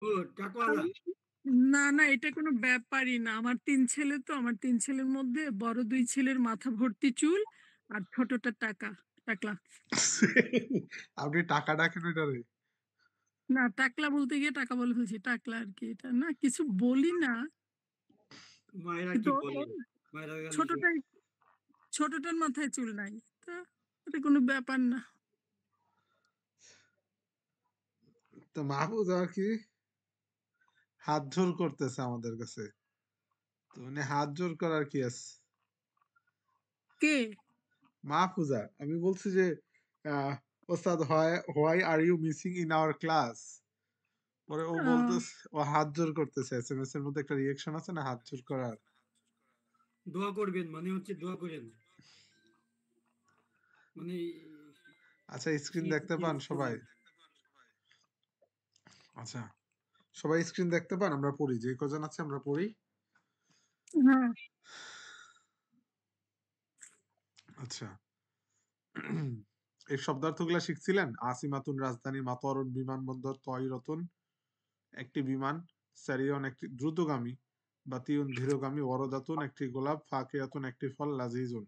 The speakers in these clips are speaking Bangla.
ও টাকওয়ালা। না, না এটা কোনো ব্যাপারই না। আমার ৩ ছেলে তো, আমার ৩ ছেলের মধ্যে বড় ২ ছেলের মাথা ভর্তি চুল আর ছোটটার টাকলা। আপনি টাকা ডাকেন এটারে? না টাকলা বলতে গিয়ে টাকা বলে ফেলছি। টাকলা আরকি এটা না কিছু বলি না। মায়েরা কিন্তু কি বলে? মায়েরা গালি দেয়। ছোটটাই ছোটটার মাথায় চুল নাই। তা এটা কোনো ব্যাপার না। তো মাহফুজ আর কি হাত জোর করতেছে আমাদের কাছে। তো মানে হাত জোর করার কি আছে? কে? মাহফুজা আমি বলছি যে আহ, ওস্তাদ why are you missing in our class? পরে ও আ বলতেছে, ও হাত জোর করতেছে। এসএমএস এর মধ্যে একটা রিঅ্যাকশন আছে না হাত জোর করার? দোয়া করবেন মানে হচ্ছে দোয়া করেন মানে আচ্ছা স্ক্রিন কি দেখতে কি পান সবাই? বলবো? আচ্ছা সবাই স্ক্রিন দেখতে পান? আমরা পড়ি, যে কজন আছে আমরা পড়ি। হ্যাঁ। আচ্ছা এই শব্দার্থগুলা শিখছিলেন? আসিমাতুন রাজধানী, মাতোয়ারুন বিমানবন্দর, তয়রতুন একটি বিমান, স্যারিয়ন একটি দ্রুতগামী, বাতিউন ধীরগামী, ওয়ারদাতুন একটি গোলাপ, ফাকিয়াতুন একটি ফল, লাজিজুন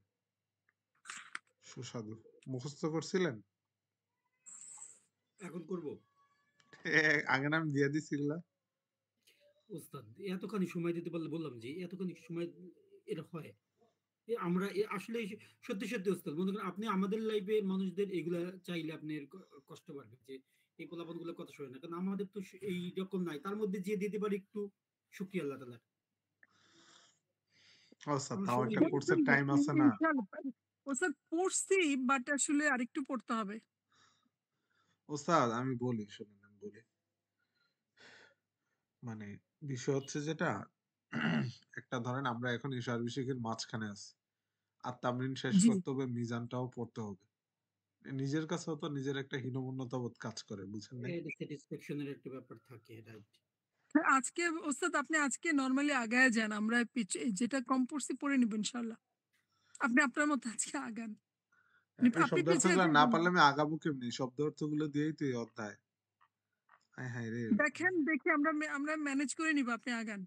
সুস্বাদু। মুখস্থ করছিলেন? এখন করব আগে নাম দিয়ে দিছিলা। ওস্তাদ এতখানি সময় দিতে পারলে বললাম যে এতখানি সময় এটা হয় আমরা আসলে সত্যি সত্যি ওস্তাদ মনে করেন আপনি আমাদের লাইফে মানুষদের এগুলা চাইলে আপনি কষ্ট পারবেন যে এই পোলাপান গুলো কথা শোনে না কারণ আমাদের তো এই রকম নাই তার মধ্যে যে দিতে পারি একটু শুক্রিয়া আল্লাহ তাআলা আচ্ছা আমরা তাও সবাই একটা মিলে কোর্সের টাইম আছে না? ইনশাআল্লাহ। ও স্যার পড়ছি বাট আসলে আরেকটু পড়তে হবে। ওস্তাদ আমি বলি, শুনুন আমি বলি। মানে বিষয় হচ্ছে যেটা, একটা ধরেন আমরা এখন ঈশা আরবিশিকের মাঝখানে আছি, আর তামরিন শেষ জি। করতে হবে, মিজানটাও পড়তে হবে। নিজের কাছেও তো নিজের একটা হীনমন্যতা বোধ কাজ করে, বুঝেন নাই? এটা স্যাটিসফ্যাকশনের একটা ব্যাপার থাকে রাইট আজকে ওস্তাদ আপনি আজকে নরমালি আগায়া যান। আমরা যেটা কম পড়ছি পড়ে নিব ইনশাআল্লাহ। আপনি আপনার মতো আজকে আগান। এই আপনি পিছিয়ে শব্দার্থগুলো না যাবেন পারলে না। আমি আগাবো কেমনি? শব্দার্থগুলো দিয়েই তো এই অধ্যায়। হায় হায় রে। দেখেন দেখি আমরা ম্যানেজ করে নিব আপনি আগান।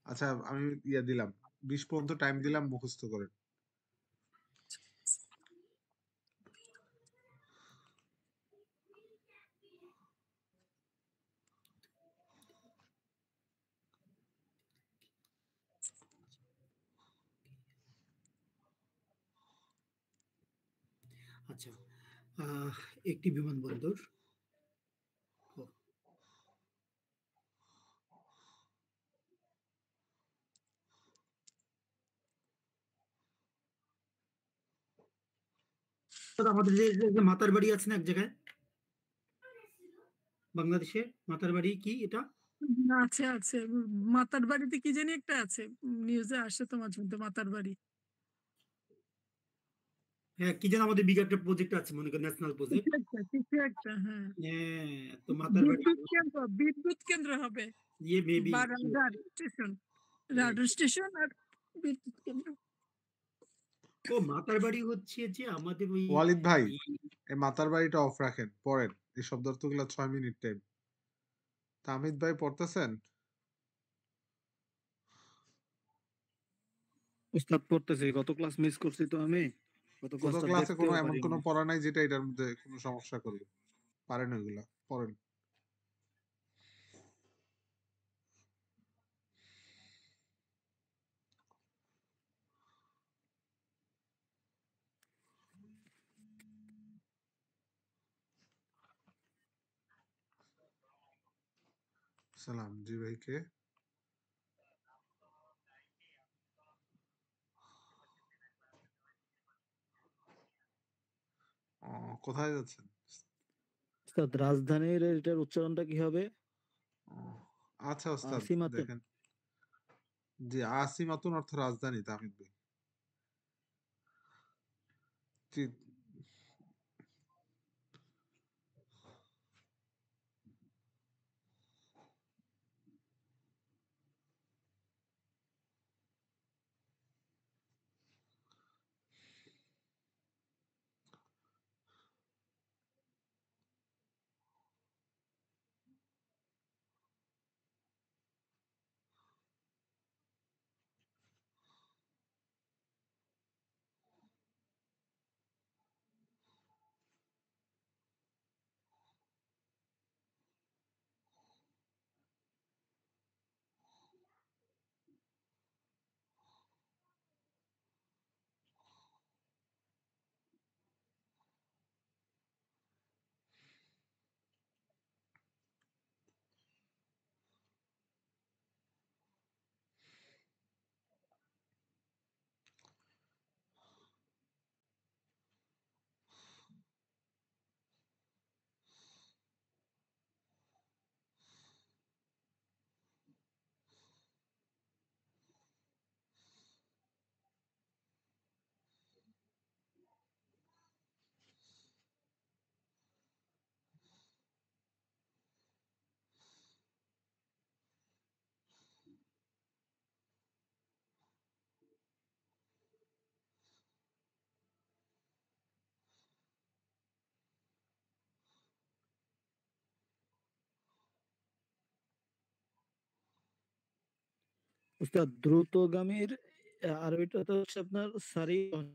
আচ্ছা আমি ইয়া দিলাম, 20 পর্যন্ত টাইম দিলাম, মুখস্থ করেন। আচ্ছা আহ একটি বিমানবন্দর ও, আমাদের যে মাতার বাড়ি আছে না এক জায়গায় বাংলাদেশে মাতার বাড়ি কি এটা আছে, আছে। মাতার বাড়িতে কি জানি একটা আছে। নিউজে আসে তো মাঝে মধ্যে মাতার বাড়ি। হ্যাঁ কি যেন আমাদের বিগ একটা প্রজেক্ট আছে মনে করেন ন্যাশনাল প্রজেক্ট কিছু একটা হ্যাঁ। হ্যাঁ তো মাতার বাড়ি বিদ্যুৎ কেন্দ্র হবে ইয়ে মেবি বা রাডার স্টেশন আর বিদ্যুৎ কেন্দ্র। ও মাতার বাড়ি হচ্ছে যে আমাদের ওই ওয়ালিদ ভাই, ই- এই মাতার বাড়িটা অফ রাখেন, পড়েন। এই শব্দার্থগুলো 6 মিনিট টাইম। তামিদ ভাই পড়তেছেন? উস্তাদ পড়তেছি, গত ক্লাস মিস করছি তো আমি, গত গত ক্লাসটা ক্লাসে কোনো দেখতেও এমন কোনো পারিনি। পড়া নাই যেটা এটার মধ্যে কোনো সমস্যা করবে? পারেন ওইগুলা পড়েন। সালাম জি ভাই, কে? কোথায় যাচ্ছেন? উস্তাদ রাজধানীর এটার উচ্চারণটা কি হবে? ও, আচ্ছা ওস্তাদ আসিমাতুন। দেখেন, জি আসিমাতুন অর্থ রাজধানী তামিদ ভাই। জি, উস্তাদ দ্রুতগামীর আরবিটা তো হচ্ছে আপনার সারিয়ন।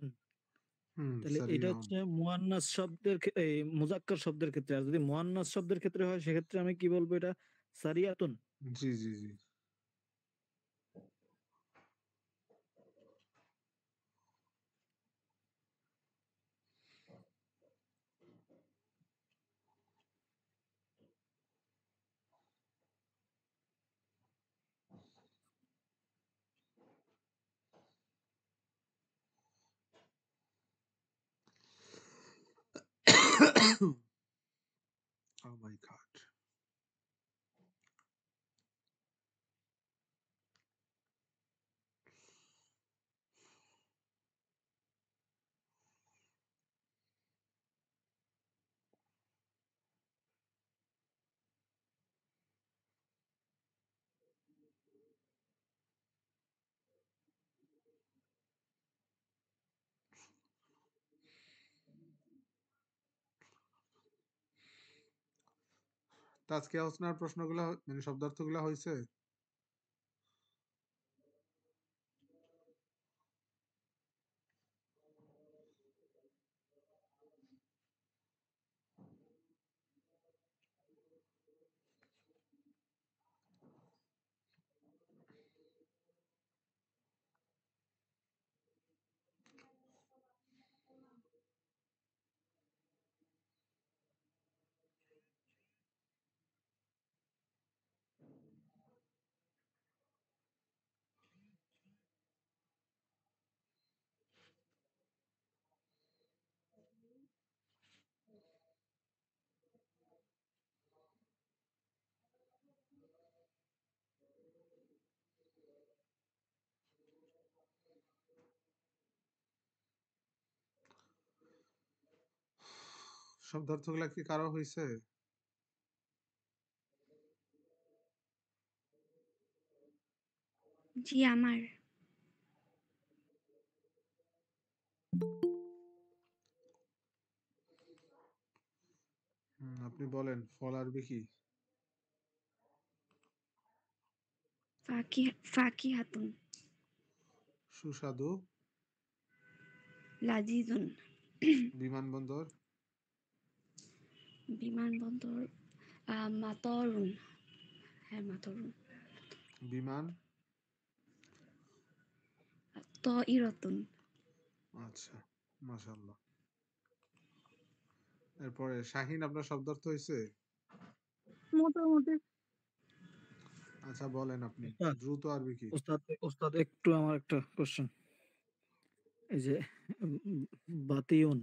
তাহলে এটা সারিয়ন। হচ্ছে মুয়ান্নাস শব্দের এই মুজাক্কার শব্দের ক্ষেত্রে। আর যদি মুয়ান্নাস শব্দের ক্ষেত্রে হয় সেক্ষেত্রে আমি কি বলবো, এটা সারিয়াতুন। জি, জি, জি। Oh my God. তাজকিয়া হোসনার প্রশ্নগুলো মানে শব্দার্থগুলো হয়েছে? শব্দার্থগুলা কি কারো হয়েছে? জি আমার। আপনি বলেন ফল আরবি কি? ফাকিহাতুন। সুস্বাদু। লাজিজুন। বিমানবন্দর। বিমানবন্দর মাতরুন। হ্যাঁ মাতরুন। বিমান। তইরাতুন। আচ্ছা, মাশাআল্লাহ। এরপরে শাহিন, আপনার শব্দার্থ হয়েছে? মোটামুটি। আচ্ছা বলেন আপনি। উস্তাদ দ্রুত আরবি কি? উস্তাদ উস্তাদ একটু আমার একটা কোশ্চেন। এই যে উম, বাতিউন,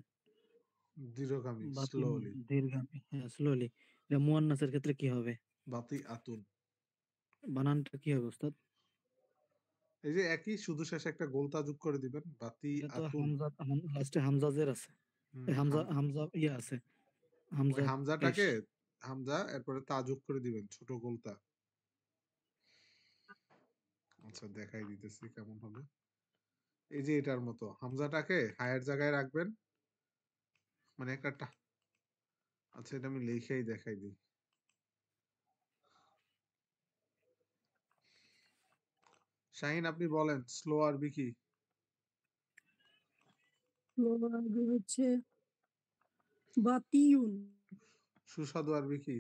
দৃঢ়গামী, বাতিউন স্লোলি। দীর্ঘামী, হ্যাঁ স্লোলি, এটা মুয়ান্নাসের ক্ষেত্রে কি হবে? বাতি আতুন। বানানটা কি হবে উস্তাদ? এই যে একই, শুধু শেষে একটা গোলতা যোগ করে দিবেন। বাতি এটা তো আতুন। হামজা, লাস্টে হামজা জের আছে। এই হামজা হামজা ইয়ে আছে, ওই হামজা পেশ। হামজাটাকে হামজা এরপরে তা যোগ করে দিবেন, ছোট গোলতা। আচ্ছা দেখাই দিতেছি কেমন হবে। এই যে এটার মতো হামজাটাকে হায়ের জায়গায় রাখবেন, মানে একটা আচ্ছা এটা আমি লিখেই দেখাই দিই। শাহিন আপনি বলেন স্লো আরবি কি? হচ্ছে বাতিউন। সুস্বাদু আরবি কি?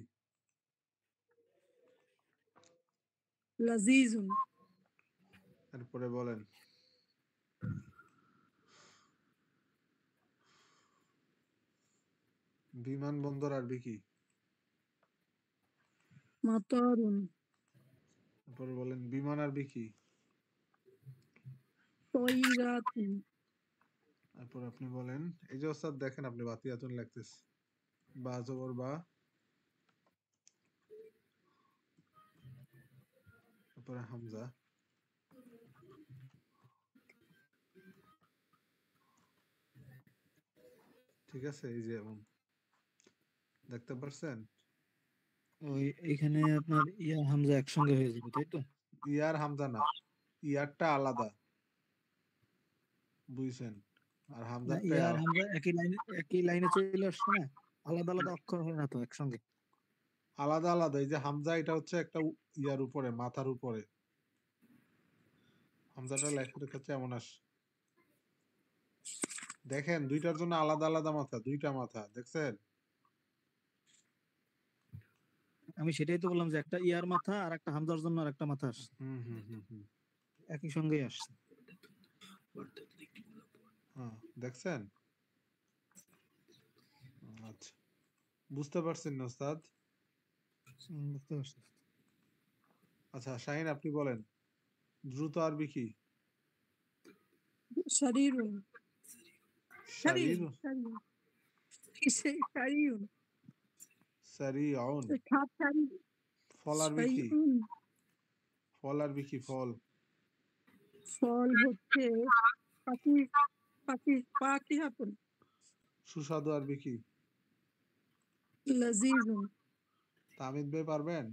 লাজিজুন। এরপরে বলেন বিমানবন্দর আরবি কি? মাতরুন। এরপরে বলেন বিমান আরবি কি? তইরাতুন। তারপর আপনি বলেন, এই যে ওস্তাদ দেখেন আপনি বাতিয়াতুন লিখতেছে, বা জবর বা, তারপরে হামজা, ঠিক আছে? এই যে এমন দেখতে পারছেন? ওই এখানে আপনার ইয়া হামজা একসঙ্গে হয়ে যাবে, তাই তো? ইয়ার হামজা না, ইয়ারটা আলাদা, বুঝছেন? আর না, হামজারটা ইয়া আর হামজা একই লাইনে চলে আসছে না, আলাদা আলাদা অক্ষর হয় না তো একসঙ্গে? আলাদা আলাদা। এই যে হামজা এটা হচ্ছে একটা ইয়ার উপরে, মাথার উপরে। হামজাটা লেখার ক্ষেত্রে এমন আসে। দেখেন দুইটার জন্য আলাদা আলাদা মাথা, দুইটা মাথা দেখছেন? আমি সেটাই তো বললাম যে একটা ইয়ার মাথা আর একটা হামজার জন্য আর একটা মাথা আসছে, হুম হুম হুম হুম একই সঙ্গেই আসছে। হ্যাঁ দেখছেন? আচ্ছা, বুঝতে পারছেন না ওস্তাদ? বুঝতে পারছি। আচ্ছা শাহিন আপনি বলেন, দ্রুত আরবি কি? শারীরুন। শারীর, শারীর, শারীর। কিসের শারীরুন? সারিউন। খাপ শারীর। ফল আরবি কি? শারীরুন। ফল আরবি কি? ফল ফল হচ্ছে পাখি, পাখি, ফাকিহাতুন। সুস্বাদু আরবি কি? লাযীজুন। তামিদ ভাই পারবেন?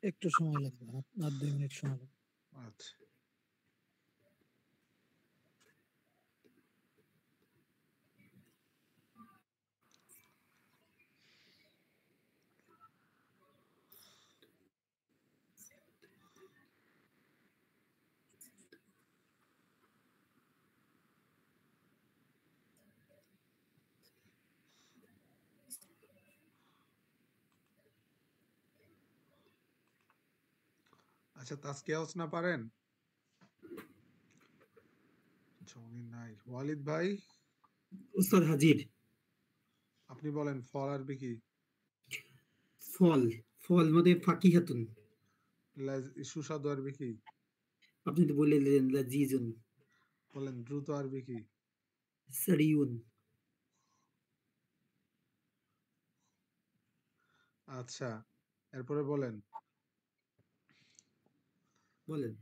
একটু সময় লাগবে, আর 2 মিনিট সময় লাগবে। আচ্ছা, আচ্ছা তাসকিয়া হোসনা পারেন? আচ্ছা উনি নাই। ওয়ালিদ ভাই উস্তাদ হাজির। আপনি বলেন ফল আরবি কি? ফল, ফল মানে ফাকিহাতুন। সুস্বাদু আরবি কি? আপনি তো বললেন লাযীজুন। বলেন দ্রুত আরবি কি? সারিউন। আচ্ছা এরপরে বলেন বলেন।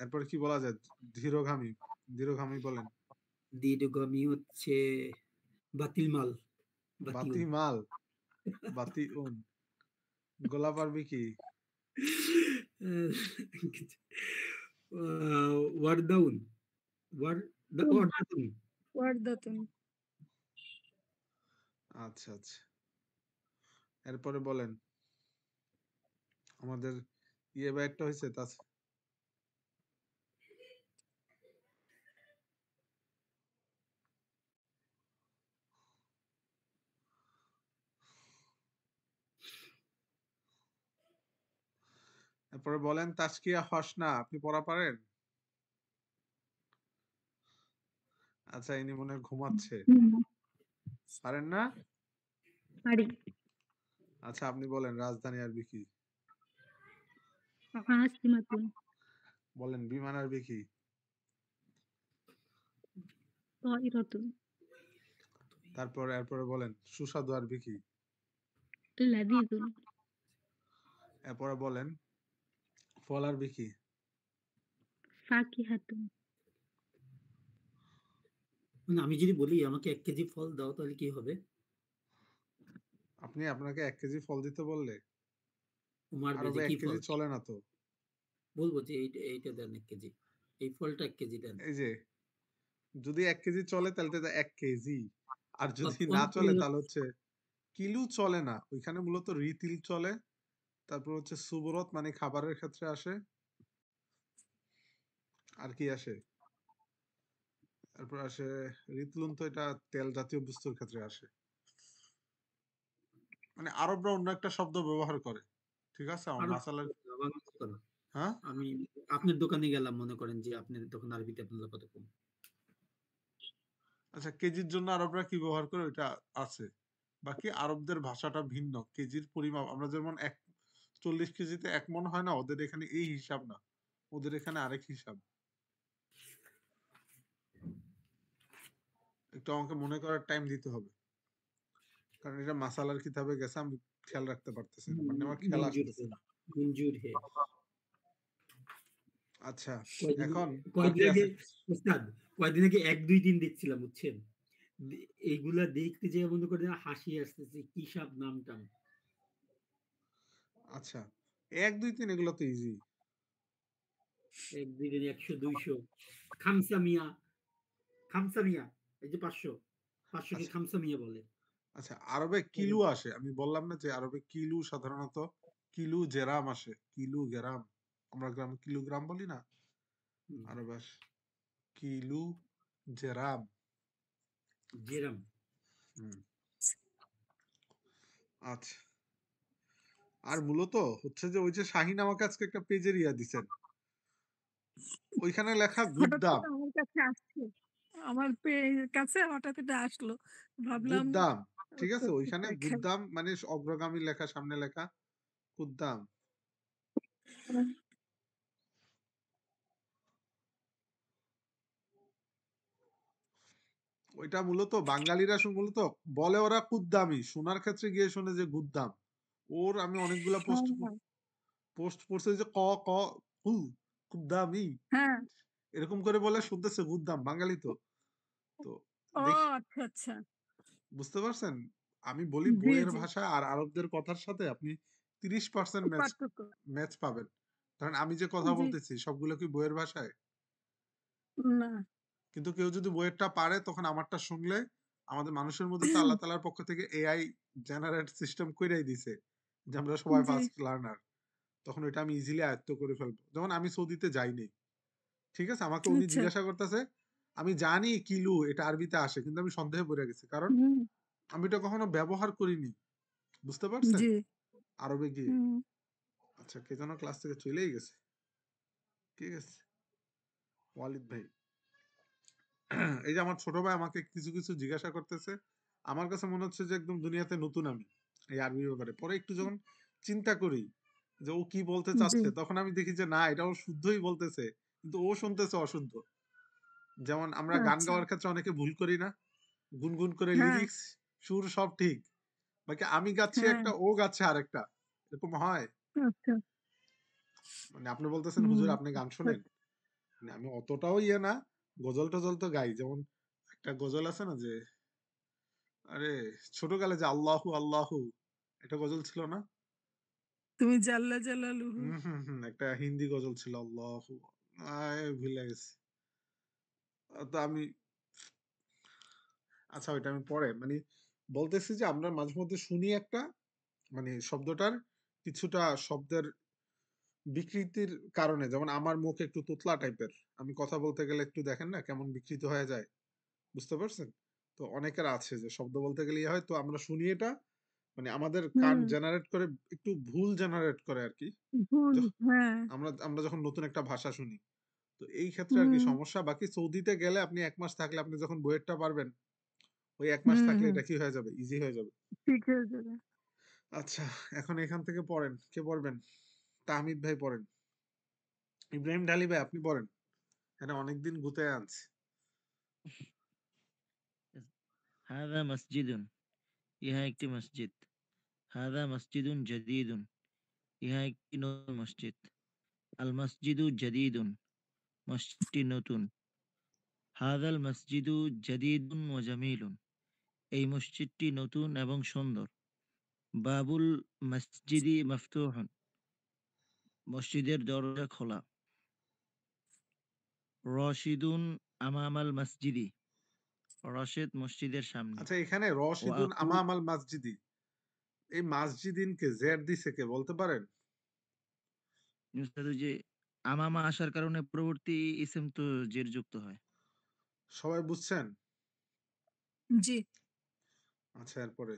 এরপরে কি বলা যায়? ধীরগামী, ধীরগামী বলেন। দীর্ঘগামী হচ্ছে বাতিল মাল। বাতি বাতিউন। মাল, বাতি উন। গোলাপ আরবি কি? ওয়ারদাউন। উন। ওয়ারদাতুন। ওয়ারদাতুন। আচ্ছা আচ্ছা এরপরে বলেন আমাদের ইয়ে বা একটা হয়েছে তা এরপরে বলেন তাসকিয়া হোসনা আপনি পড়া পারেন? আচ্ছা ইনি মনে হয় ঘুমাচ্ছে, পারেন না? পারি। আচ্ছা আপনি বলেন রাজধানী আরবি কি? আসিমাতুন। বলেন বিমান আরবি কি? তাইরাতুন। তারপর এরপরে বলেন সুস্বাদু আরবি কি? লাযীজুন। এরপরে বলেন ফল আরবি কি? ফাকিহাতুন। মানে আমি যদি বলি আমাকে 1 কেজি ফল দাও তাহলে কি হবে? আপনি আপনাকে 1 কেজি ফল দিতে বললে ও মারবে যে আরবে 1 কি কেজি ফল? চলে না তো। বলবো যে এইটা দেন 1 কেজি। এই ফলটা 1 কেজি দেন। এই যে যদি 1 কেজি চলে তাহলে তো 1 কেজি, আর যদি না অনেক চলে তাহলে হচ্ছে কিলু চলে না, ওইখানে মূলত রিতিল চলে। তারপর হচ্ছে সুবরত মানে খাবারের ক্ষেত্রে আসে। আর কি আসে? তারপর আসে রিতলুন, তো এটা তেল জাতীয় বস্তুর ক্ষেত্রে আসে। মানে আরবরা অন্য একটা শব্দ ব্যবহার করে, ঠিক আছে? আমার আরো মাসালার বাংলা করো। হ্যাঁ আমি আপনার দোকানে গেলাম, মনে করেন যে আপনার দোকান আরবিতে আপনার কত কম। আচ্ছা কেজির জন্য আরবরা কি ব্যবহার করে ওইটা আছে। বাকি আরবদের ভাষাটা ভিন্ন, কেজির পরিমাপ আমরা যেমন 40 কেজিতে 1 মণ হয় না, ওদের এখানে এই হিসাব না, ওদের এখানে আরেক হিসাব। একটু আমাকে মনে করার টাইম দিতে হবে, কারণ এটা মাসালার কিতাবে গেছে, আমি খেয়াল রাখতে পারতেছি না, মানে আমার খেয়াল মঞ্জুর আসতেছে হে, না। মঞ্জুর হে। আচ্ছা কয়দিন এখন আর কয়দিন কি আগে আছে? ওস্তাদ, কয়দিন আগে 1, 2, 3 দেখছিলাম বুঝছেন? এইগুলা দেখতে যেয়ে মনে করেন হাসি আসতেছে, কি সব নাম টাম। আচ্ছা 1 2 3 এগুলো তো ইজি। 1, 2, 3, 100, 200। খামসা মিয়া, খামসা মিয়া। এই যে 500, 500 কে আচ্ছা খামসা মিয়া বলে। আচ্ছা আরবে কিলু আসে, আমি বললাম না যে আরবে কিলু সাধারণত কিলো জেরাম আসে, কিলো গ্রাম। আমরা গ্রামে কিলোগ্রাম বলি না, হুম, আরো বেশ কিলো জেরাম। জেরাম। হুম, আচ্ছা। আর মূলত হচ্ছে যে ওই যে শাহিন আমাকে আজকে একটা পেজের ইয়া দিছেন, ওইখানে লেখা হঠাৎ গুদ্দাম। করে আমার কাছে আসছে। আমার কাছে হঠাৎ এটা আসলো। ভাবলাম গুদ্দাম, ঠিক তো আছে, ওইখানে দেখাই। গুদ্দাম মানে অগ্রগামী লেখা, সামনে লেখা গুদ্দাম। ওইটা মূলত বাঙালিরা মূলত বলে ওরা কুদ্দামি, শোনার ক্ষেত্রে গিয়ে শোনে যে গুদ্দাম। ওর আমি অনেকগুলা পোস্ট হ্যাঁ, পোস্ট পড়ছে যে ক ক কু কুদ্দামি, হ্যাঁ। এরকম করে বলে শুনতেছে গুদ্দাম, বাঙালি তো। তো ও দেখি, আচ্ছা, আচ্ছা। বুঝতে পারছেন? আমি বলি জি, বইয়ের জি। ভাষা আর আরবদের কথার সাথে আপনি 30% খুব ম্যাচ পার্থক্য। ম্যাচ পাবেন। কারণ আমি যে কথা জি, বলতেছি সবগুলো কি বইয়ের ভাষায়? না। কিন্তু কেউ যদি বইয়েরটা পারে তখন আমারটা শুনলে, আমাদের মানুষের মধ্যে তো আল্লাহ তাআলার পক্ষ থেকে এআই জেনারেট সিস্টেম কইরাই দিছে যে আমরা সবাই জি। Fast learner. তখন ওইটা আমি ইজিলি আয়ত্ত করে ফেলবো। যেমন আমি সৌদিতে যাইনি, ঠিক আছে, আমাকে উনি আচ্ছা। জিজ্ঞাসা করতেছে, আমি জানি কিলু এটা আরবিতে আসে, কিন্তু আমি সন্দেহে পড়ে গেছি, কারণ হুম, আমি এটা কখনো ব্যবহার করিনি, বুঝতে পারছেন, জি। আরবে গিয়ে। হুম, আচ্ছা, কে যেন ক্লাস থেকে চলেই গেছে, ঠিক আছে, ওয়ালিদ ভাই। এই যে আমার ছোট ভাই আমাকে কিছু কিছু জিজ্ঞাসা করতেছে, আমার কাছে মনে হচ্ছে যে একদম দুনিয়াতে নতুন আমি এই আরবি ব্যাপারে। পরে একটু যখন চিন্তা করি যে ও কি বলতে জি। চাচ্ছে, তখন আমি দেখি যে না, এটা ও শুদ্ধই বলতেছে, কিন্তু ও শুনতেছে অশুদ্ধ। যেমন আমরা গান আচ্ছা। গাওয়ার ক্ষেত্রে অনেকে ভুল করি না, গুনগুন করে হ্যাঁ, লিরিক্স সুর সব ঠিক, বাকি আমি গাচ্ছি হ্যাঁ। একটা, ও গাচ্ছে আরেকটা, এরকম হয়। আচ্ছা। মানে আপনি বলতেছেন হুম। হুজুর আপনি গান শোনেন, মানে আমি অতটাও ইয়ে না, গজল টজল তো গাই। যেমন একটা গজল আছে না যে, আরে ছোটকালে যে আল্লাহু আল্লাহু, এটা গজল ছিল না? তুমি জাল্লা জালালুহু। একটা হিন্দি গজল ছিল আল্লাহু, ভুলে গেছি। তো আমি, আচ্ছা ওইটা আমি পরে মানে বলতেছি যে আমরা মাঝে মধ্যে শুনি একটা, মানে শব্দটার কিছুটা শব্দের বিকৃতির কারণে, যেমন আমার মুখ একটু তোতলা টাইপের, আমি কথা বলতে গেলে একটু দেখেন না কেমন বিকৃত হয়ে যায়, বুঝতে পারছেন? তো অনেকের আছে যে শব্দ বলতে গেলে ইয়ে হয়, তো আমরা শুনি এটা, মানে আমাদের কান হুম, জেনারেট করে, একটু ভুল জেনারেট করে আর কি। ভুল। হ্যাঁ। আমরা আমরা যখন নতুন একটা ভাষা শুনি, তো এই ক্ষেত্রে আর কি হুম, সমস্যা। বাকি সৌদিতে গেলে আপনি 1 মাস থাকলে আপনি যখন বইয়েরটা পারবেন, ওই 1 মাস হুম, থাকলে হুম। এটা কি হয়ে যাবে, ইজি হয়ে যাবে। ঠিক হয়ে যাবে। আচ্ছা, এখন এখান থেকে পড়েন, কে পড়বেন? তাহমিদ ভাই পড়েন, ইব্রাহিম ঢালি ভাই আপনি পড়েন, এটা অনেকদিন গুতায় আনছে। হাযা মসজিদুন, ইহা একটি মসজিদ। হাযা মসজিদুন জাদীদুন, ইহা একটি নতুন মসজিদ। আল মসজিদু জাদীদুন, মসজিদটি নতুন। হাযাল মসজিদু জাদীদুন ওয়া জামীলুন, এই মসজিদটি নতুন এবং সুন্দর। বাবুল মসজিদি মাফতুহুন, মসজিদের দরজা খোলা। রশিদুন আমামাল মসজিদি, রশেদ মসজিদের সামনে। আচ্ছা, এখানে ওয়া রশিদুন আকু, আমামাল মসজিদি, এই মাসজিদিনকে জেড দিছে কে বলতে পারেন? উস্তাদ ওই যে আমামা আসার কারণে পরবর্তী ইসিম তো জের যুক্ত হয়। সবাই বুঝছেন? জি। আচ্ছা, এরপরে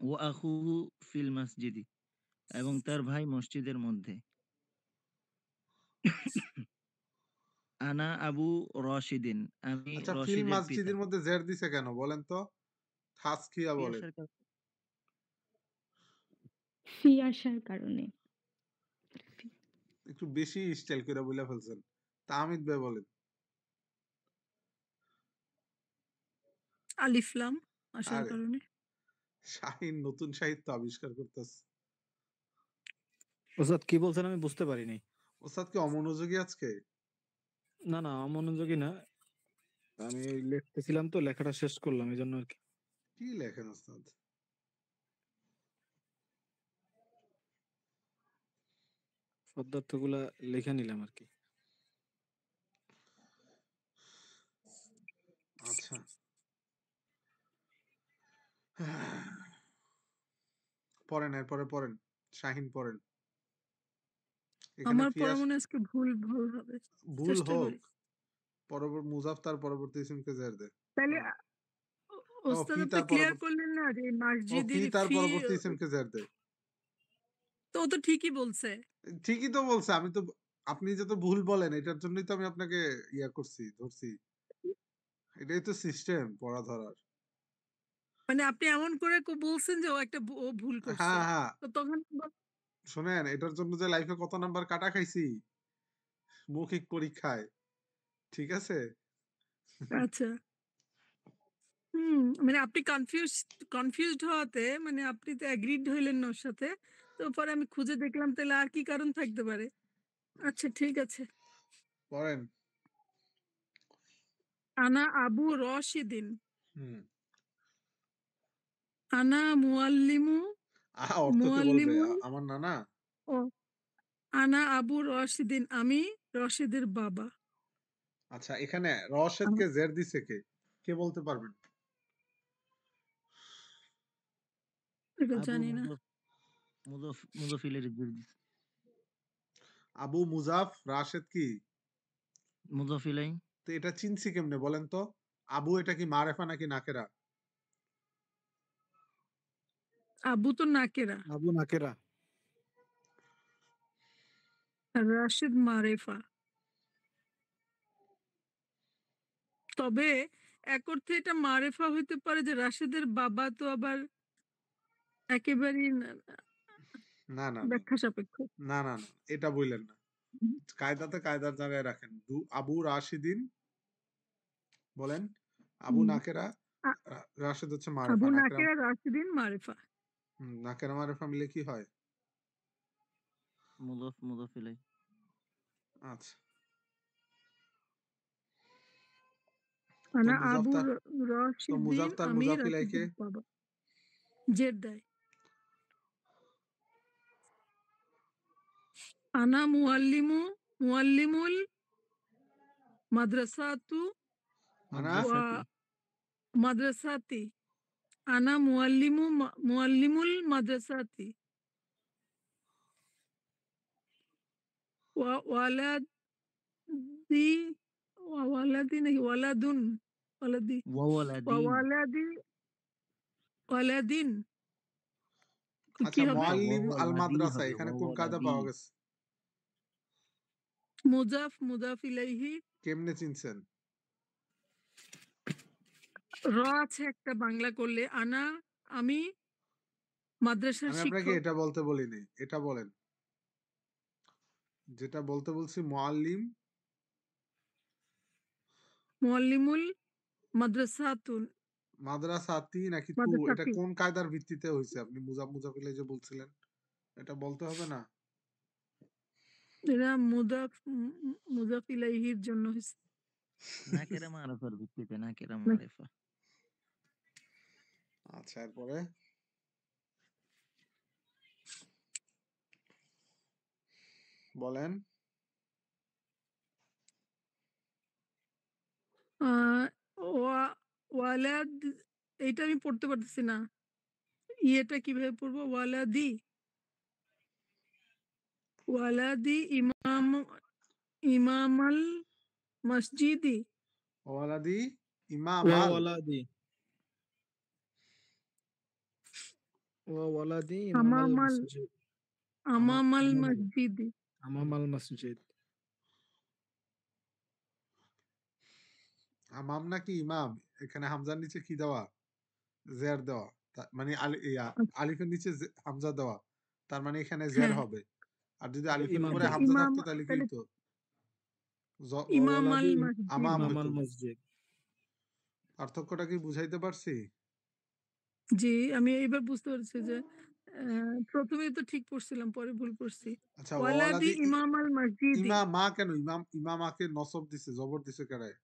ওয়া আখুহু ফিল মসজিদি, এবং তার ভাই মসজিদের মধ্যে। আনা আবু রশিদিন, আমি আচ্ছা, ফিল রশিদের পিতা। মসজিদের মধ্যে জেড দিছে কেন বলেন তো, থাসকিয়া ফি বলেন, আসার ফি আসার কারণে। একটু বেশি স্টাইল করে বলে ফেলছেন। তাহমিদ ভাই বলেন। আলিফ লাম আসার আরে কারণে। শাহিন নতুন সাহিত্য আবিষ্কার করতেছে। ওস্তাদ কি বলছেন আমি বুঝতে পারিনি। ওস্তাদ কি অমনোযোগী আজকে? না, না অমনোযোগী না। আমি লিখতেছিলাম তো লেখাটা শেষ করলাম এজন্য আরকি। কি লেখেন ওস্তাদ? পদার্থগুলা লিখে নিলাম আরকি। আচ্ছা, পড়েন, এরপরে পড়েন। শাহিন পড়েন। এখানে আমার ফি পড়া আস মনে হয় আজকে ভুল হবে। ভুল চেষ্টা হোক। করি। মুজাফ তার পরবর্তী ইসমকে জের দে। তাইলে পড়েন। ওস্তাদ ফি আপনি তার ক্লিয়ার পরবর্তী করলেন না যে ফি মসজিদের তার ফি পরবর্তী ইসমকে জের দে। তো ও তো ঠিকই বলছে। ঠিকই তো বলছে। আপনি যে তো ভুল বলেন এটার জন্যই তো আমি আপনাকে ধরছি। এটাই তো সিস্টেম পড়া ধরার। মানে আপনি এমন করে বলছেন যে ও ভুল করছে। হ্যাঁ, হ্যাঁ। তো তখন শোনেন এটার জন্য যে লাইফে কত নাম্বার কাটা খাইছি মৌখিক পরীক্ষায়। ঠিক আছে? আচ্ছা। মানে আপনি কনফিউজড হওয়াতে মানে আপনি তো এগ্রিড হইলেন না ওর সাথে। তো পরে আমি খুঁজে দেখলাম তাহলে আর কি কারণ থাকতে পারে। আচ্ছা ঠিক আছে। পড়েন। আনা আবু রশিদিন। হুম। আনা মুআল্লিমু অর্থ কি বলবে? মুআল্লিমুল আমার নানা? ও আনা আবু রশিদিন আমি রশিদের বাবা। আচ্ছা এখানে রশেদকে জের দিছে কে? কে বলতে পারবেন? এটা আবু জানি না। মুজাফিলের দিছে। আবু মুজাফ রাশেদ কি? মুজাফিলাই। তো এটা চিনছি কেমনে বলেন তো? আবু এটা কি মারেফা নাকি নাকেরা? আবু তো নাকেরা, আবু নাকেরা। আর রাশিদ মারেফা। তবে এক অর্থে এটা মারেফা হইতে পারে যে রাশেদের বাবা তো আবার একেবারেই না, না, না। ব্যাখ্যা সাপেক্ষ। না, না, না। এটা বললেন না। কায়দাতে কায়দার জায়গায় রাখেন। আবু রাশিদিন বলেন। আবু হুম। নাকেরা আ- রাশেদ হচ্ছে আবু মারেফা। নাকেরা নাকেরা রাশিদিন মারেফা। নাকেরা মারেফা মিলে কি হয়? মুজাফিলাই। আচ্ছা। আনা মুজাফ আবু তার রশিদিন আমি মুজাফিলাইকে রাশিদের বাবা। জের দেয়। আনা মুআল্লিমুল মাদ্রাসাতু আনা ওয়া মাদ্রাসাতি। মাদ্রাসাতি। আনা মুআল্লিমুল মাদ্রাসাতি ওয়া ওয়ালাদি ওয়ালাদি নাকি ওয়ালাদি ওয়ালাদিন। ওয়ালাদিন কি আচ্ছা হবে? মুআল্লিম আল ওয়ালাদি মাদ্রাসা হবে। এখানে কোন কায়দা ওয়ালাদি। পাওয়া গেছে? মুজাফ ইলাইহি কেমনে চিনছেন? র আছে একটা বাংলা করলে আনা আমি মাদ্রাসার আমি আপনাকে শিক্ষক। এটা বলতে বলিনি। এটা বলেন। যেটা বলতে বলছি মুআল্লিমুল মাদ্রাসাতুন মাদ্রাসাতি নাকি এটা মাদ্রাসাতি। কোন কায়দার ভিত্তিতে হইছে? আপনি মুজাফিলাই যে বলছিলেন। এটা বলতে হবে না? এরা মুজাফ ইলাইহির জন্য হইছে। নাকেরা মারেফার ভিত্তিতে নাকেরা মারেফা। আচ্ছা এরপরে বলেন। ওয়ালাদ এইটা আমি পড়তে পারতেছি না। ইয়েটা কিভাবে পড়বো? ওয়ালাদি ইমামাল মসজিদি ওয়ালাদি ইমামাল ওয়ালাদি ওয়ালাদি ইমামাল আমামাল মসজিদ। আমামাল আমামাল মসজিদি আমামাল মসজিদ। আমাম নাকি ইমাম? এখানে হামজার নিচে কি দেওয়া? জের দেওয়া। মানে আলিফের নিচে হামজা দেওয়া। তার মানে এখানে জের হ্যাঁ হবে। আর যদি আলিফের ইমাম উপরে আচ্ছা হামজা থাকতো তাহলে কি তাহলে হইতো? ইমামাল ওয়ালাদি মসজিদি। আমাম ইমামাল হইতো। মসজিদ। পার্থক্যটা কি বুঝাইতে পারছি? জি আমি এইবার বুঝতে পারছি যে প্রথমেই তো ঠিক পড়ছিলাম পরে ভুল পড়ছি। আচ্ছা ওয়ালাদি ওয়ালাদি ইমামাল মসজিদি। ইমামা কেন? ইমামাকে নসব দিছে, জবর দিছে কেডায়?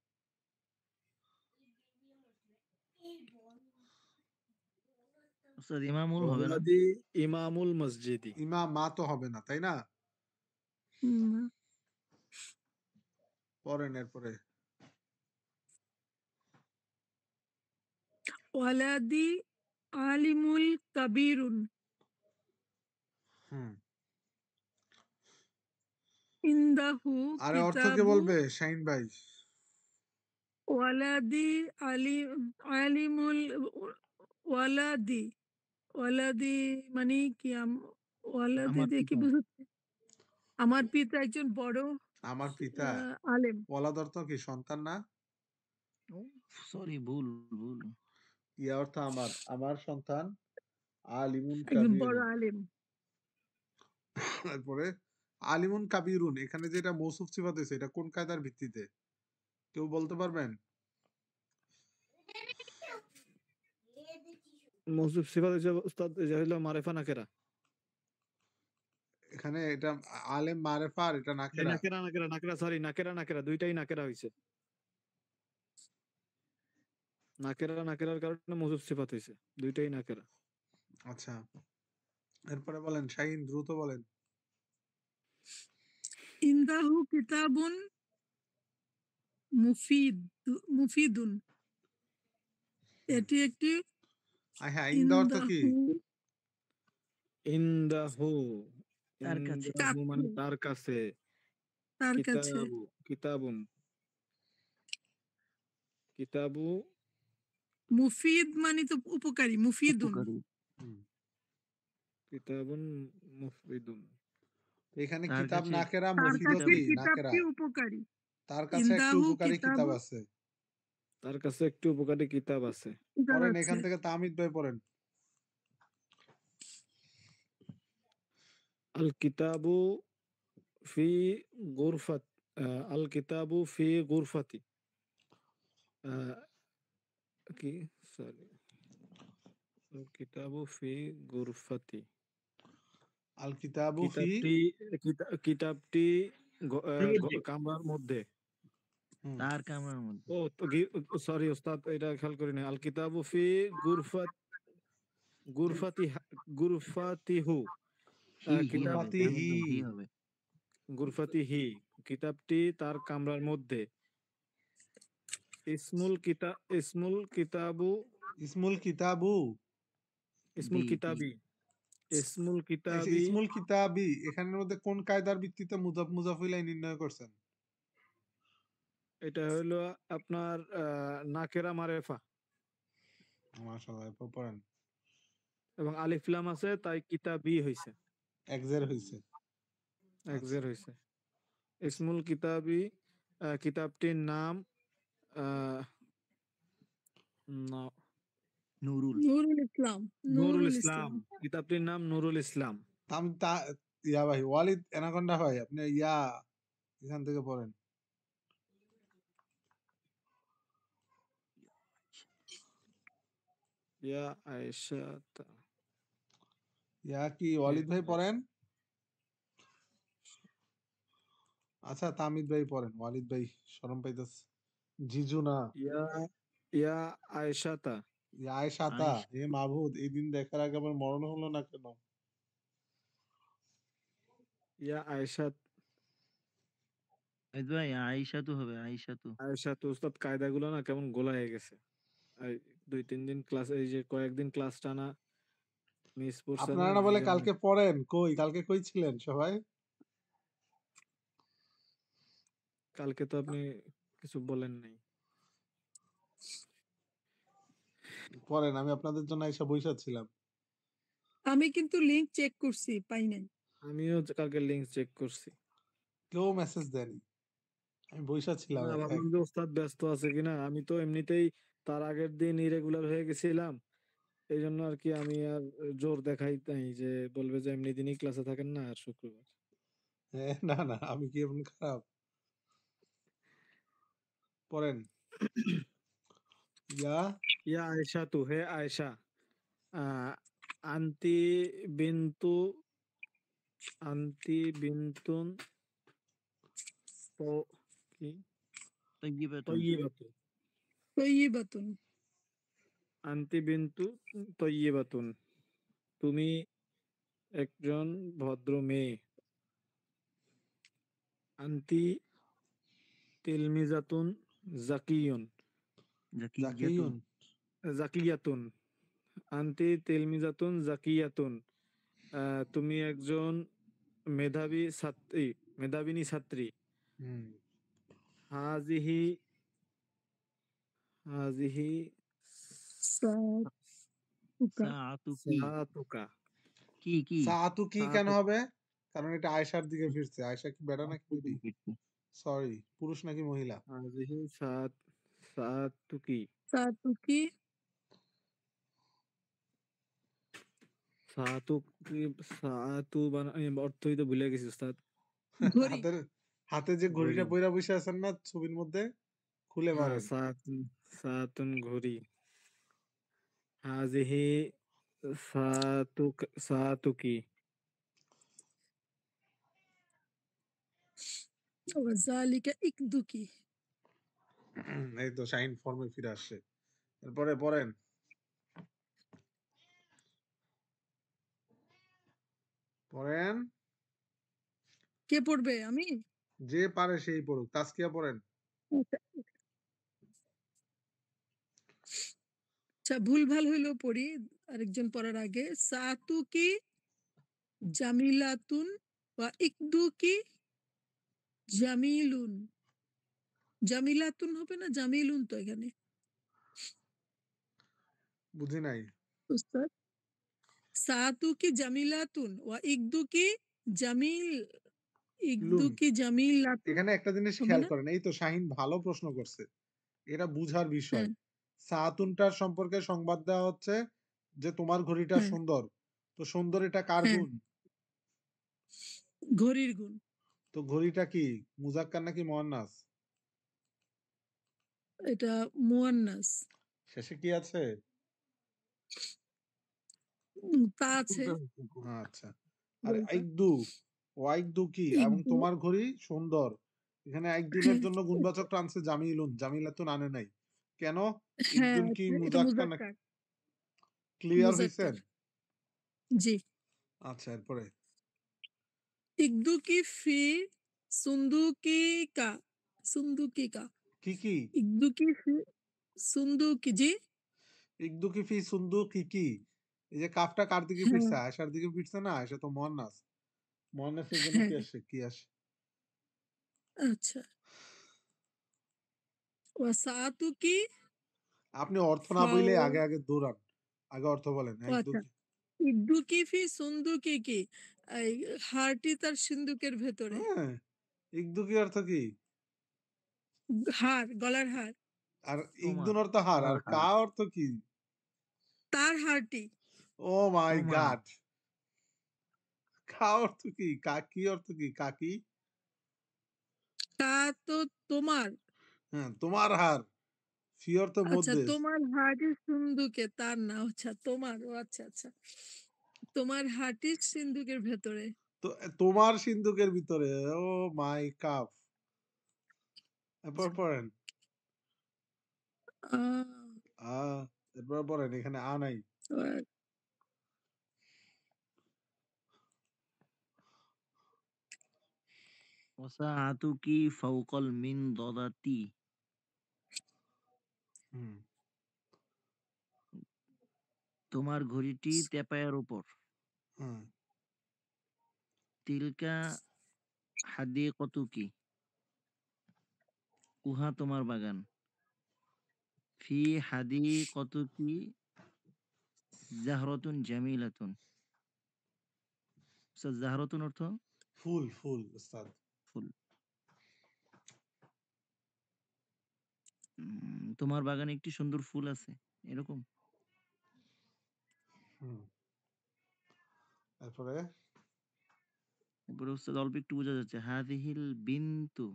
উস্তাদ ইমামুল হবে না? ওয়ালাদি ইমামুল মসজিদি। ইমামা তো হবে না, তাই না? হুম, পড়েন এরপরে। ওয়ালাদি আলিমুল কাবিরুন হুম। ইনদাহু আরে অর্থ কে কিতাবু বলবে? শাহিন ভাই। ওয়ালাদি আলিমুল ওয়ালাদি ওয়ালাদি মানে কি ওয়ালাদি আমার দিয়ে কি পিতা। বুঝাচ্ছে? আমার পিতা একজন বড় আমার পিতা। আলেম। ওয়ালাদ অর্থ কি? সন্তান না? সরি, ভুল ভুল। ইয়া অর্থ আমার। আমার সন্তান আলিমুন একজন বড় কাবিরুন। আলেম। তারপরে আলিমুন কাবিরুন, এখানে যেটা মৌসুফ সিফাত হয়েছে এটা কোন কায়দার ভিত্তিতে? কেউ বলতে পারবেন? মৌসুফ সিফাত হিসেবে উস্তাদ এটা হলো মারেফা নাকেরা। এখানে এটা আলেম মারেফা আর এটা এই নাকেরা। নাকেরা সরি নাকেরা দুইটাই নাকেরা হইছে। নাকেরার কারণে মৌসুফ সিফাত হইছে। দুইটাই নাকেরা। আচ্ছা, এরপরে বলেন শাহিন, দ্রুত বলেন। ইনদাহু কিতাবুন মুফিদুন। এটি একটি হ্যাঁ, ইন্দা অর্থ কি? ইনদাহু ইনদাহু তার কাছে। ইনদাহু মানে তার কাছে। তার কাছে কিতাবুন কিতাবু মুফিদ মানে তো উপকারী, মুফিদুন। উপকারী। হুম। কিতাবুন মুফিদুন। এখানে তার কিতাব কাছে নাকেরা, তার মুফিদ কাছে কি? নাকেরা। কিতাবটি উপকারী। তার কাছে একটি ইনদাহু উপকারী কিতাব কিতাবু আছে। তার কাছে একটি উপকারী কিতাব আছে। কিতাব পড়েন আছে। এখান থেকে তামিদ ভাই পড়েন। আল কিতাবু ফি গুরফাত আল কিতাবু ফি গুরফাতি আহ, কি সরি আল কিতাবু ফি গুরফাতি আল কিতাবু ফি। কিতাবটি মধ্যে। কামরার মধ্যে। হুম। তার কামরার মধ্যে। ও তো সরি ওস্তাদ এটা খেয়াল করিনি। আল কিতাবু ফি গুরফাতি গুরফাতিহু হি হবে, কিতাবটি এখানে গুরফাতিহি। একদম হি হবে। গুরফাতিহি কিতাবটি তার কামরার মধ্যে। ইসমুল কিতাবু ইসমুল কিতাবু। ইসমুল বি কিতাবি ইসমুল কিতাবি ইসমুল কিতাবি এখানের মধ্যে কোন কায়দার ভিত্তিতে মুজাফ মুজাফিলাই নির্ণয় করছেন? এটা হলো আপনার নাকেরা মারেফা মাশাআল্লাহ, এরপর পড়েন। এবং আলিফ লাম আছে তাই কিতাবি হইছে। একজের হইছে। আচ্ছা। একজের হইছে। ইসমুল কিতাবি কিতাবটির নাম আহ, ন- নুরুল। নুরুল ইসলাম। নুরুল নুরুল ইসলাম। ইসলাম। কিতাবটির নাম নুরুল ইসলাম। তা ইয়া ভাই ওয়ালিদ এনাকন্ডা ভাই, আপনি ইয়া এখান থেকে পড়েন। ইয়া আয়েশা ইয়া কি ওয়ালিদ ভাই পড়েন? আচ্ছা, তামিদ ভাই পড়েন। ওয়ালিদ ভাই শরম পাইতেছে। জিজু না। ইয়া ইয়া আয়েশাতা ইয়া আয়েশাতা। আয়েশা। হে মাবুদ, এই দিন দেখার আগে আমার মরণ হলো না কেন? ইয়া আয়েশা এই ভাই আয়েশা তো হবে, আয়েশা তো। আয়েশা তো উস্তাদ কায়দাগুলো না কেমন গোলায় গেছে। এই 2-3 দিন ক্লাস এই যে কয়েকদিন ক্লাস টানা মিস করছে না আপনারা না এই বলে জন্য। কালকে পড়েন, কই কালকে কই ছিলেন সবাই? কালকে তো আপনি কিছু বলেন নাই। পড়েন, আমি আপনাদের জন্য এসে বইসা ছিলাম। আমি কিন্তু লিংক চেক করছি, পাই নাই। আমিও কালকে লিংক চেক করছি। কেউ মেসেজ দেয়নি, আমি বইসা ছিলাম না একা ভাবলাম একা। যে ওস্তাদ ব্যস্ত আছে কিনা। আমি তো এমনিতেই তার আগের দিন ইরেগুলার হয়ে গেছিলাম। এই জন্য আর কি আমি আর জোর দেখাই নাই যে বলবে যে এমনি দিনই ক্লাসে থাকেন না আর শুক্রবার। না না, আমি কি এমন খারাপ? পড়েন। ইয়া ইয়া আয়েশা তু হে আয়েশা আহ, আন্তি বিন্তু বিন্তুন তো কি তৈয়িবাতুন। তৈয়িবাতুন তৈয়িবাতুন। আন্তি বিন্তু তৈয়িবাতুন তুমি একজন ভদ্র মেয়ে। আন্তি তিলমিজাতুন জাকিয়ুন জাকিয়াতুন। জাকিউন। জাকিয়াতুন আন্তি তিলমিজাতুন জাকিয়াতুন তুমি একজন মেধাবিনী ছাত্রী। হুম হাজিহি হাজিহি সাতুকা সাআতু কি সাতুকা কি সাতু কি কেন সাতু হবে? কারণ এটা আয়েশার দিকে ফিরছে। আয়েশা কি বেটা নাকি বেটি? কি সরি, পুরুষ নাকি মহিলা? হাজিহি সাতুকি সাতুকি সাতুকি সাতু অর্থই তো ভুলে গেছি উস্তাদ। ঘড়ি হাতে যে ঘড়িটা ঘড়ি। পইরা বসে আছেন না ছবির মধ্যে, খুলে হ্যাঁ, মারেন। সাতুন ঘড়ি। হাজিহি সাতুকি। ওয়াজালিকা ইকদুকি এই তো শাহিন ফর্মে ফিরে আসছে। এরপরে পড়েন। পড়েন। কে পড়বে? আমি? যে পারে সেই পড়ুক। তাসকিয়া পড়েন। আচ্ছা, আচ্ছা ভুলভাল হইলেও পড়ি আরেকজন পড়ার আগে। সাতুকি জামিলাতুন ওয়া ইকদুকি জামিলুন। জামিলাতুন হবে না জামিলুন তো এখানে বুঝি নাই। উস্তাদ। সাতুকি জামিলাতুন ওয়া লুন। ইকদুকি জামিলাতুন এখানে একটা জিনিস হবে খেয়াল না? করেন। এই তো শাহিন ভালো প্রশ্ন করছে। এটা বুঝার বিষয়। হ্যাঁ, সাতুনটার সম্পর্কে সংবাদ দেওয়া হচ্ছে যে তোমার ঘড়িটা হ্যাঁ, সুন্দর। তো সুন্দর এটা কার হ্যাঁ, গুণ? ঘড়ির গুণ। তো ঘড়িটা কি মুজাক্কার নাকি মুয়ান্নাস? এটা মুয়ান্নাস। শেষে কি আছে? তা আছে। আচ্ছা। আর বলতা। আইকদু, ওয়াইকদু কি? এবং ইকদু তোমার ঘড়ি সুন্দর। এখানে আইকদুনের হ্যাঁ, জন্য গুণবাচক টানছে জামিলুন। জামিলাতুন আনে নাই। কেন? হ্যাঁ, ইকদুন কি এটা মুজাক্কার নাকি? মুজাক্কার। ক্লিয়ার হইছেন? মুজাক্কার। জি। আচ্ছা এরপরে। ইকদুকি ফি সুন্দুকিকা। সুন্দুকিকা। কি কি? ইকদুকি ফি সুন্দুকি জি? ইকদুকি ফি সুন্দু কি কি? এই যে কাফটা কার দিকে হ্যাঁ, ফিরছে? আয়েশার দিকে ফিরছে না? আয়েশা তো মুয়ান্নাস। মুয়ান্নাসের জন্য কি হ্যাঁ, আসে? কি আসে? আচ্ছা। ওয়াসাতুকি আপনি অর্থ না ফাও বইলে আগে আগে দৌড়ান। আগে অর্থ বলেন। ও আচ্ছা। ইকদুকি। ইকদুকি ফি সুন্দুকি কি? এই হাড়টি তার সিন্দুকের ভেতরে। হ্যাঁ। ইকদুকি অর্থ কি? হাড়, গলার হাড়। আর তোমার ইকদুন অর্থ হার। আর হার কা অর্থ কি? তার হাড়টি। ও মাই তোমার গড! কা অর্থ কি? কি অর্থ কি? কাকি? তা তো তোমার। হ্যাঁ, তোমার হার। ফি অর্থ আচ্ছা মধ্যে। তোমার হাড়ি সিন্দুকে তার না আচ্ছা তোমার ও আচ্ছা আচ্ছা তোমার হাড়ি সিন্দুকের ভেতরে তো তোমার সিন্ধুকের ভিতরে। ও মাই কাফ। এরপর আচ্ছা পড়েন। আহ, আ এরপর পড়েন। এখানে নাই। আহ, ওয়াসাআতুকি ফাওকাল মিন দাদাতি হুম, তোমার ঘড়িটি তেপায়ার উপর। হুম। তিলকা হাদিকতুকি উহা তোমার বাগান। ফি হাদিকতুকি জাহরাতুন জামিলাতুন। জাহরাতুন অর্থ ফুল, ফুল উস্তাদ। ফুল। তোমার বাগানে একটি সুন্দর ফুল আছে এরকম। হুম। এরপরে এরপরে উস্তাদ অল্প একটু বোঝা যাচ্ছে হাদিহিল বিন্তু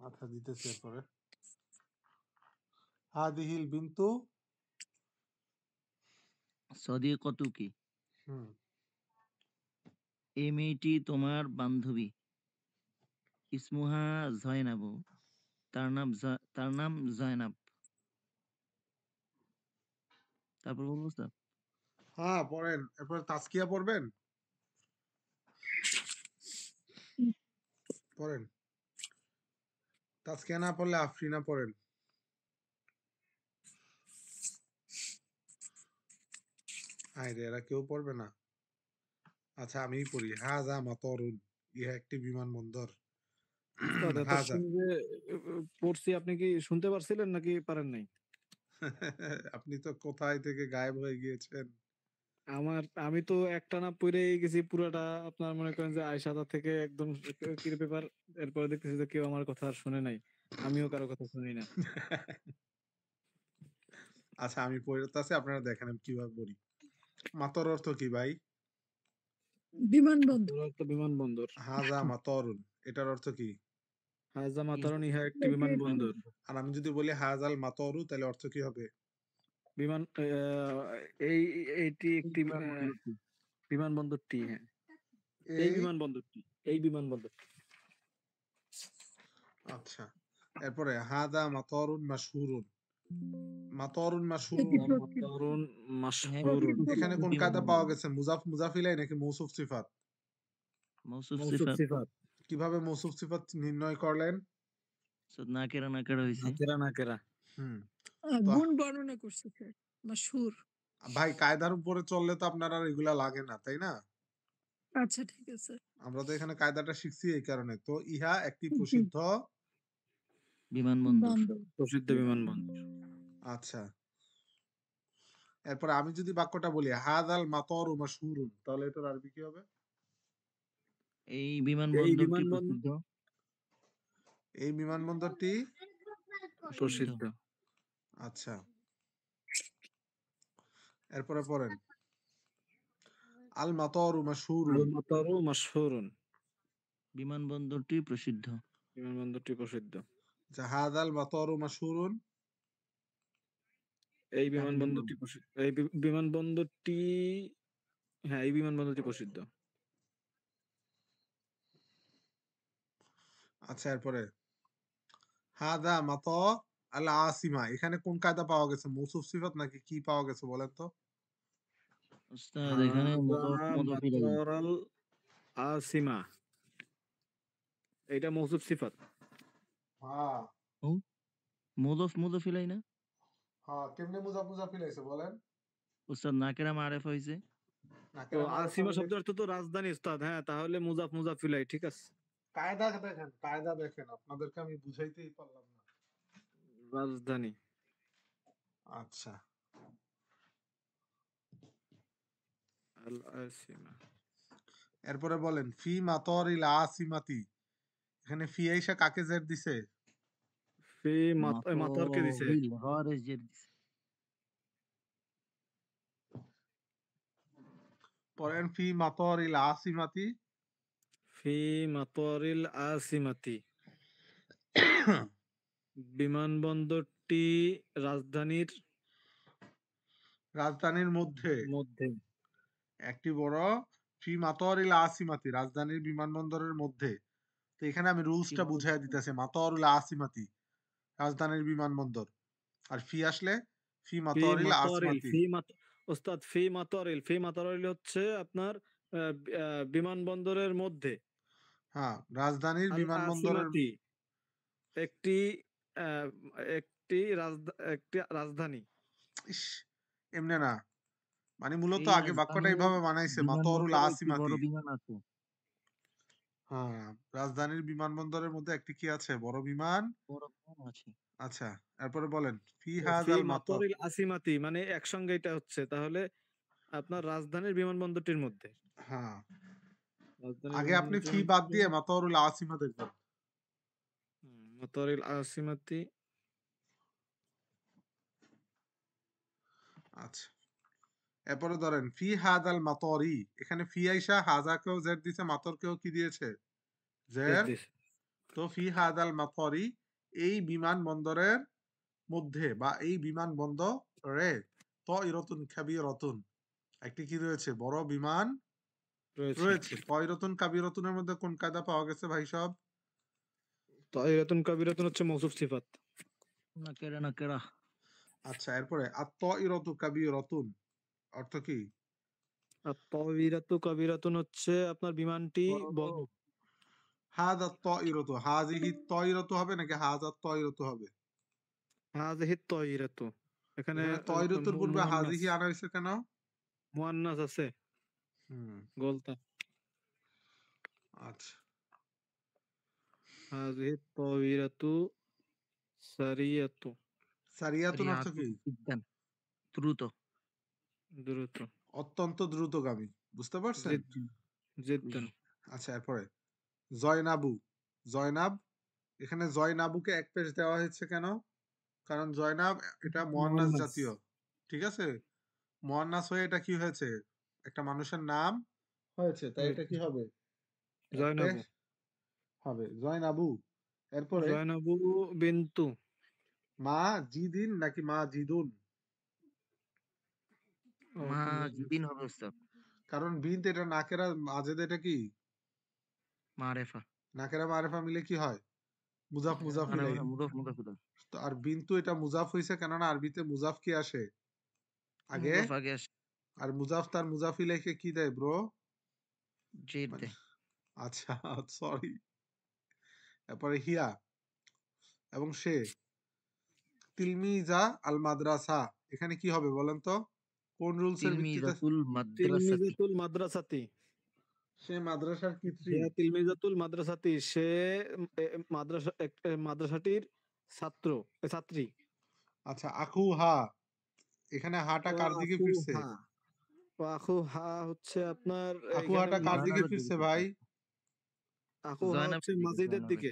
আচ্ছা দিতেছি এরপরে। হাদিহিল বিন্তু সদিকতুকি হুম, এই মেয়েটি তোমার বান্ধবী। ইসমুহা জয়নাবু তার নাম জয়নাব। তারপর বলবো স্যার হ্যাঁ পড়েন। এরপর তাসকিয়া পড়বেন? পড়েন। তাসকিয়া না পড়লে আফরিনা পড়েন। হায় রে, এরা কেউ পড়বে না। আচ্ছা আমি পড়ি। হাযা মাতারুন, ইহা একটি বিমানবন্দর। উস্তাদ হাযা এতক্ষণ যে পড়ছি আপনি কি শুনতে পারছিলেন নাকি পারেন নাই? আপনি তো কোথায় থেকে গায়েব হয়ে গিয়েছেন। আমি তো একটানা পইড়াই গেছি পুরাটা। আপনার মনে করেন যে আয়শাদা থেকে একদম কির পেপার। এরপরে দেখতেছি যে কেউ আমার কথা আর শুনে নাই। আমিও কারো কথা শুনি না। আচ্ছা আমি পড়তেছি, আপনারা দেখেন আমি কিভাবে পড়ি। মাতর অর্থ কি ভাই? বিমানবন্দর। পুরো একটা বিমানবন্দর। হাযা মাতারুন, এটার অর্থ কি? হায়জা মাতারুন, ইহা একটি এটা একটি বিমানবন্দর। আর আমি যদি বলি হাযাল মাতারু, তাহলে অর্থ কি হবে? বিমান এই এইটি এই একটি বিমানবন্দরটি। বিমানবন্দরটি, হ্যাঁ। এই এই বিমানবন্দরটি। এই বিমানবন্দরটি। আচ্ছা, এরপরে হাদা মাতারুন মাশহুরুন। মাতারুন এটি মাশহুরুন, প্রসিদ্ধ। মাতারুন হ্যাঁ, মাশহুরুন। প্রসিদ্ধ এখানে কোন বিমানবন্দর। কায়দা পাওয়া বিমানবন্দর। গেছে? মুজাফিলাই নাকি মৌসুফ সিফাত? মৌসুফ মৌসুফ সিফাত। সিফাত। কিভাবে মৌসুফ সিফাত নির্ণয় করলেন? উস্তাদ নাকেরা নাকেরা হইছে। নাকেরা। হুম তো গুণ বর্ণনা করছে স্যার। মাশহুর। ভাই কায়দার উপরে চললে তো আপনার আর এগুলা লাগে না, তাই না? আচ্ছা ঠিক আছে। আমরা তো এখানে কায়দাটা শিখছি এই কারণে। তো ইহা একটি জি। প্রসিদ্ধ। বিমানবন্দর। বন্দর। প্রসিদ্ধ বিমানবন্দর। আচ্ছা, এরপরে আমি যদি বাক্যটা বলি হাদাল মাতারু মাশহুরুন, তাহলে এটার আরবি কি হবে? এই এই বিমানবন্দরটি বিমানবন্দর প্রসিদ্ধ। এই বিমানবন্দরটি প্রসিদ্ধ। প্রসিদ্ধ। আচ্ছা, এরপরে পড়েন আল মাতারু মাশহুরুন। আল মাতারু মাশহুরুন। বিমানবন্দরটি প্রসিদ্ধ। বিমানবন্দরটি প্রসিদ্ধ। হাদাল মাতারু মাশহুরুন। এই তাহলে বিমানবন্দরটি প্রসিদ্ধ। এই বিমানবন্দরটি, হ্যাঁ, এই বিমানবন্দরটি প্রসিদ্ধ। আচ্ছা, এরপরে হাদা মাতা আল আসিমা, এখানে কোন কায়দা পাওয়া গেছে? মৌসুফ সিফাত নাকি কি পাওয়া গেছে বলেন তো? উস্তাদ এখানে হাযা মুদাফ ইলাইহি। মাতারাল আসিমা। এটা মৌসুফ সিফাত। হ্যাঁ ও মুদাফ ইলাইহি না? হ্যাঁ, কেমনে মুজাফ লাইছে বলেন? উস্তাদ নাকেরা মারেফা হইছে। তো নাকেরা মারফা আসিমা হইলে শব্দের অর্থ তো রাজধানী উস্তাদ। হ্যাঁ, তাহলে মুজাফিলাই ঠিক আছে। কায়দা দেখেন, কায়দা দেখেন, আপনাদেরকে আমি বুঝাইতেই পারলাম না। রাজধানী। আচ্ছা, আল আসিমা। এরপরে বলেন ফি মাতারিল আসিমাতি, এখানে ফি আইসা কাকে জের দিছে? ফি মাতারকে দিছে। মাতারিল হরেস জের দিছে। পড়েন ফি মাতারিল আসিমাতি। ফি মাতারিল আসিমাতি। বিমানবন্দরটি রাজধানীর রাজধানীর মধ্যে মধ্যে। একটি বড় ফি মাতারিল আসিমাতি, রাজধানীর বিমানবন্দরের মধ্যে। তো এখানে আমি কি রুলসটা বড় বুঝাই দিতেছি, মাতারুল আসিমাতি রাজধানীর বিমানবন্দর, আর ফি আসলে ফি ফি মাতারিল মাতারিল আসিমাতি। ওস্তাদ ফি মাতারিল হচ্ছে আপনার বিমানবন্দরের মধ্যে। হ্যাঁ, রাজধানীর আল বিমানবন্দরের। আসিমাতি একটি আহ, একটি রাজধানী। ইস, এমনে না, মানে মূলত এই আগে বাক্যটা রাজধানীর এইভাবে বানাইছে মাতারুল বিমানবন্দরে একটি বড় আসিমাতি। বিমান আছে। হ্যাঁ, রাজধানীর বিমানবন্দরের মধ্যে একটি কি আছে? বড় বিমান। বড় বিমান আছে। আচ্ছা, এরপরে বলেন ফি ফি হাজাল মাতার। মাতারিল আসিমাতি মানে একসঙ্গে এটা হচ্ছে তাহলে আপনার রাজধানীর বিমানবন্দরটির মধ্যে। হ্যাঁ, রাজধানীর আগে আপনি বিমানবন্দরটির ফি বাদ মধ্যে। দিয়ে মাতারুল আসিমা দেখবেন। মাতারিল আসিমাতি। আচ্ছা, এরপরে ধরেন ফি হাদাল মাতরি, এখানে ফি আইসা হাজাকেও জের দিছে, মাতরকেও কি দিয়েছে? জের। তো ফি হাদাল মাতরি, এই বিমানবন্দরের মধ্যে বা এই বিমানবন্দরে তয়রতুন কাবীরাতুন, একটি কি রয়েছে? বড় বিমান রয়েছে। রয়েছে। তয়রতুন কাবীরাতুনের মধ্যে কোন কায়দা পাওয়া গেছে ভাই সব? তাহিরাতুন কাবিরাতুন হচ্ছে মৌসুফ সিফাত। নাকেরা নাকেরা। আচ্ছা, এরপরে আত-তয়রতু কাবীরাতুন অর্থ কি? আর তাহিরাতু কাবিরাতুন হচ্ছে আপনার বিমানটি বড়। হাদা তয়রতু, হাজিহি তয়রতু হবে নাকি হাজা তয়রতু হবে? হাযিহি তাহিরাতু। এখানে এখানে আপনার তয়রতুর পূর্বে মুয়ান্নাস। হাজিহি আনা হয়েছে কেন? মুয়ান্নাস আছে। হুম, গোলতা। আচ্ছা। হাযিহি তাওয়িরাতু সারিয়াতু। সারিয়াতুন অর্থ রিয়াতুন কি? জিদ্দান, দ্রুত। দ্রুত। অত্যন্ত দ্রুতগামী। বুঝতে পারছেন? জিদ্দান। জিদ্দান। আচ্ছা, এরপরে জয়নাবু। জয়নাব, এখানে জয়নাবুকে এক পেশ দেওয়া হয়েছে কেন? কারণ জয়নাব এটা মুয়ান্নাস মুয়ান্নাস। জাতীয়। ঠিক আছে? মুয়ান্নাস হয়ে এটা কি হয়েছে? একটা মানুষের নাম হয়েছে, তাই এটা কি হবে? এক জয়নাবু। পেশ হবে। জয়নাবু। এরপরে জয়নাবু বিন্তু। মা জিদিন নাকি মা জিদুন? মাজিদিন হবে উস্তাদ। কারণ বিন্ত এটা নাকেরা মাজেদ এটা কি? মারেফা। নাকেরা মারেফা মিলে কি হয়? মুজাফ মুজাফ মানে ইলাইহি। মুদাফ মুদাফ ইলাইহি। তো আর বিন্তু এটা মুজাফ হইছে কেননা আরবিতে মুজাফ কি আসে আগে, মুদাফ আগে আসে। আর মুজাফ তার মুজাফ ইলাইহিকে কি দেয় ব্রো? জেড মানে দেয়। আচ্ছা, সরি। এরপরে হিয়া এবং সে। তিলমিজা আল মাদ্রাসা, এখানে কি হবে বলেন তো? কোন রুলস এর ভিত্তিতে? তিলমিজাতুল মাদ্রাসাতি। তিলমিজাতুল মাদ্রাসাতি। সে মাদ্রাসার কি স্ত্রী? হিয়া তিলমিজাতুল মাদ্রাসাতি। সে মাদ্রাসাটির ছাত্র ছাত্রী। আচ্ছা, আখু হা, এখানে হাটা ওয়া কার দিকে আখু ফিরছে? হা। ওয়া আখু হা হচ্ছে আপনার আখু এখানে হাটা কার দিকে জয়নাবের দিকে ফিরছে ফিরছে। ভাই? আখু হা হচ্ছে জয়নাবের দিকে, মাজিদের জয়নাবের। দিকে।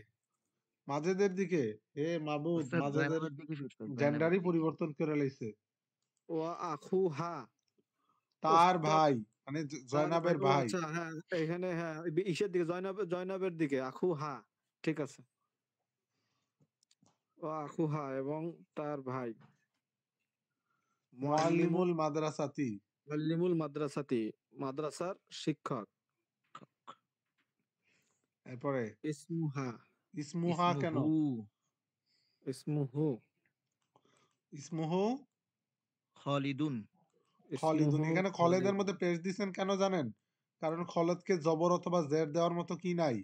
মাজেদের দিকে। হে মাবুদ, উস্তাদ মাজেদের জয়নাবের দিকে ফিরছে, জয়নাবের জেন্ডারই দিকে। পরিবর্তন করে লাইছে। ওয়া আখু হা। তার ওস্তাদ ভাই, মানে তার ভাই। জয়নাবের ও ভাই। আচ্ছা, হ্যাঁ, এখানে হ্যাঁ ইসের দিকে জয়নাবের দিকে আখু হা। ঠিক আছে। ও আখু হা এবং তার ভাই। মুআল্লিমুল মুআল্লিমুল মাদ্রাসাতি। মুআল্লিমুল মাদ্রাসাতি। মাদ্রাসার শিক্ষক। এরপরে ইসমুহা। ইসমুহা কেন? ইসমুহু ইসমুহু। ইসমুহু খালিদুন। খলিদুন। ইসমুহু এখানে খলেদের খালিদ। মধ্যে পেশ দিচ্ছেন কেন জানেন? কারণ খলদকে জবর অথবা জের দেওয়ার মতো কি নাই?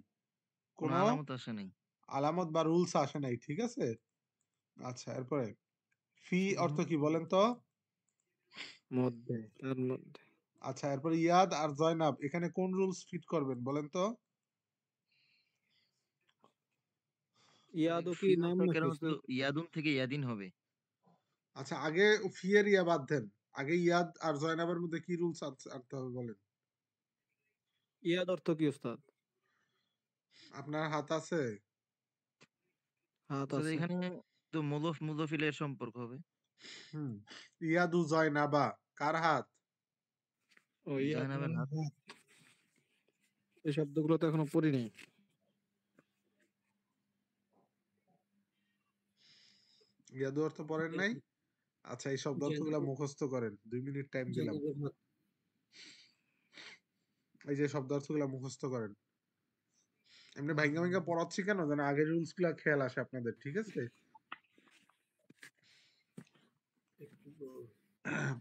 কোন কোনো আলামত আসে নাই। আলামত বা রুলস আসে নাই। ঠিক আছে? আচ্ছা, এরপরে ফি অর্থ কি বলেন তো? মধ্যে, তার মধ্যে। আচ্ছা, এরপরে ইয়াদ আর জয়নাব, এখানে কোন রুলস ফিট করবেন বলেন তো? ইয়াদও কি ফি নাম অর্থ কেন নাকি তো উস্তাদ? ইয়াদুন থেকে ইয়াদিন হবে। আচ্ছা, আগে ফি এর ইয়া বাদ দেন। আগে ইয়াদ আর জয়নাবের মধ্যে কি রুলস আনতে হবে বলেন? ইয়াদ অর্থ কি উস্তাদ? আপনার হাত আছে? হাত উস্তাদ আছে। এখানে তো মুদফ মুদফিলের সম্পর্ক হবে। হুম। ইয়াদু জয়নাবা, কার হাত? ও ইয়াদ জয়নাবের মানে হাত। হাত। এই শব্দগুলো তো এখনো পড়ি নাই। ইয়াদু অর্থ পড়েন নাই? আচ্ছা, এই শব্দার্থগুলো মুখস্থ করেন। 2 মিনিট টাইম দিলাম। জয়নাবের হাত। এই যে শব্দার্থগুলো মুখস্থ করেন। এমনি ভাইঙ্গা ভাইঙ্গা পড়াচ্ছি কেন? যেন আগের রুলস গুলা খেয়াল আসে আপনাদের। ঠিক আছে?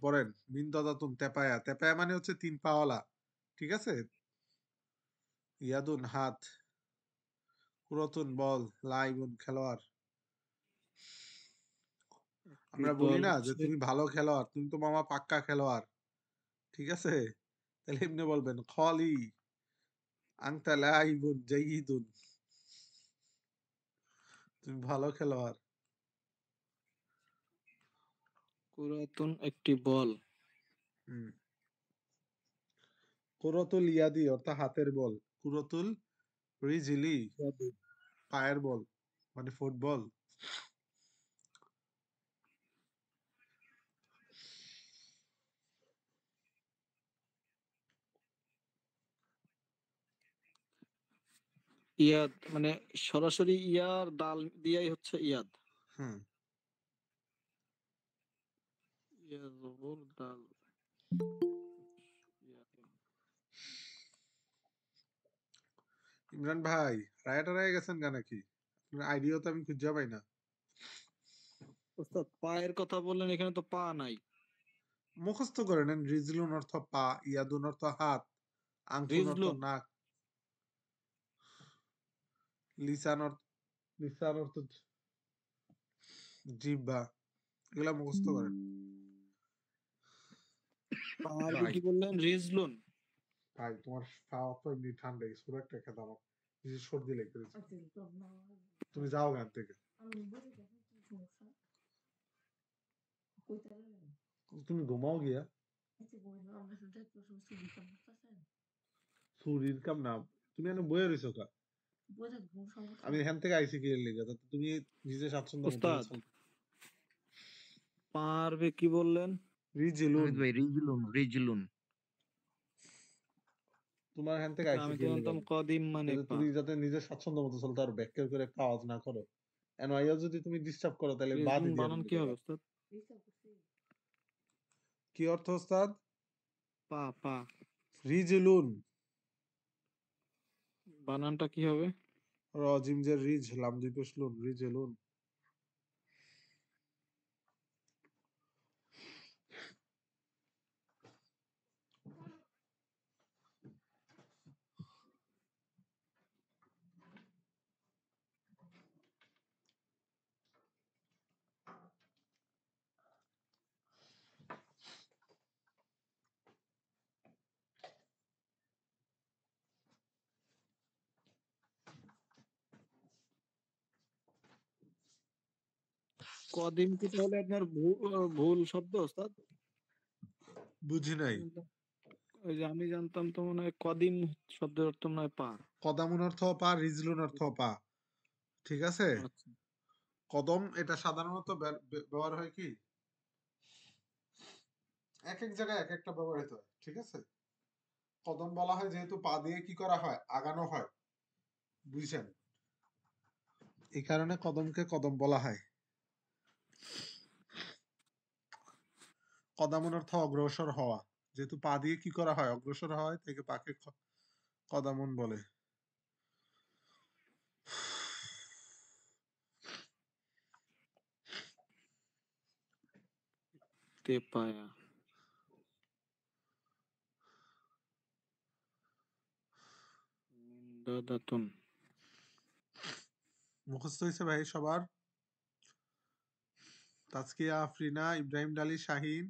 পড়েন। মিন দাদাতুন তেপায়া। তেপায়া মানে হচ্ছে 3 পাওয়ালা। ঠিক আছে? ইয়াদুন হাত, কুরাতুন বল, লাইবুন খেলোয়াড়। একটি আমরা বলি দল না যে হচ্ছে তুমি ভালো খেলোয়াড়, তুমি তো মামা পাক্কা খেলোয়াড়। ঠিক আছে? তাহলে এমনি বলবেন খলি আনতা লাইবুন জাইয়িদুন, তুমি ভালো খেলোয়াড়। কুরাতুন একটি বল। হুম। কুরাতুল ইয়াদি অর্থাৎ হাতের বল। কুরাতুল রিজিলি ইয়াদু। পায়ের বল, মানে ফুটবল। ইয়াদ মানে সরাসরি ইয়ার দাল দিয়াই হচ্ছে ইয়াদ। হুম। ইয়া জবর দাল। ইয়াদ। ইমরান ভাই, রায়টা রায় গেছেন গা নাকি? আপনার আইডিয়া তো আমি খুঁজে পাই না। ওস্তাদ পায়ের কথা বললেন, এখানে তো পা নাই। মুখস্থ করে নেন। রিজলুন অর্থ পা, ইয়াদুন অর্থ হাত, আংফুন অর্থ রিজলুন। নাক, লিসান অর্থ জিহ্বা। এগুলা মুখস্থ করেন পা আরবি ভাই। কি বললেন? রিজলুন। ভাই তোমার খাওয়া তো এমনি ঠান্ডা, এই সুর একটা খেতে আমার নিজের সর্দি লেগে গেছে। তুমি যাও গান থেকে, তুমি ঘুমাও গিয়া। সুরির কাম না, তুমি এনে বয়ে রইছো কা? আমি এখান থেকে আইসি কি এর লিগা, যাতে তুমি নিজে স্বাচ্ছন্দ্য মতো ওস্তাদ চলতে। পারবে কি বললেন? রিজিলুন, হামিদ ভাই, রিজলুন রিজলুন। তোমার এখান থেকে আইসি আমি কি তো এর লিগা, জানতাম কদিম মানে যাতে পা। তুমি যাতে নিজের স্বাচ্ছন্দ্য মতো চলতে আর ব্যাখ্যা করে একটা আওয়াজ না করো। এন আইয়া যদি তুমি ডিস্টার্ব করো তাহলে বাদ রিজলুন দিয়ে বানান কি দিবে। হবে ওস্তাদ? কি অর্থ ওস্তাদ? পা পা রিজিলুন, বানানটা কি হবে? র জিমজের রিজ, লাম দুই পেশ লুন, রিজেলুন। কদিম কি তাহলে আপনার ভুল শব্দ ওস্তাদ? বুঝি নাই। ওই যে আমি জানতাম তো মনে হয় কদিম শব্দের অর্থ মনে হয় পা। কদামুন অর্থ পা, রিজলুন অর্থ পা, ঠিক আছে। আচ্ছা কদম এটা সাধারণত ব্যবহার হয় কি, এক এক জায়গায় এক একটা ব্যবহৃত হয়, ঠিক আছে। কদম বলা হয় যেহেতু পা দিয়ে কি করা হয়, আগানো হয়, বুঝছেন, এই কারণে কদমকে কদম বলা হয়। কদামুন অর্থ অগ্রসর হওয়া, যেহেতু পা দিয়ে কি করা হয়, অগ্রসর হওয়া হয়, থেকে পাকে কদামুন বলে। তে পায়া দাদাতুন। মুখস্থ হয়েছে ভাই সবার? তাজকিয়া আফরিনা, ইব্রাহিম ডালি শাহিন।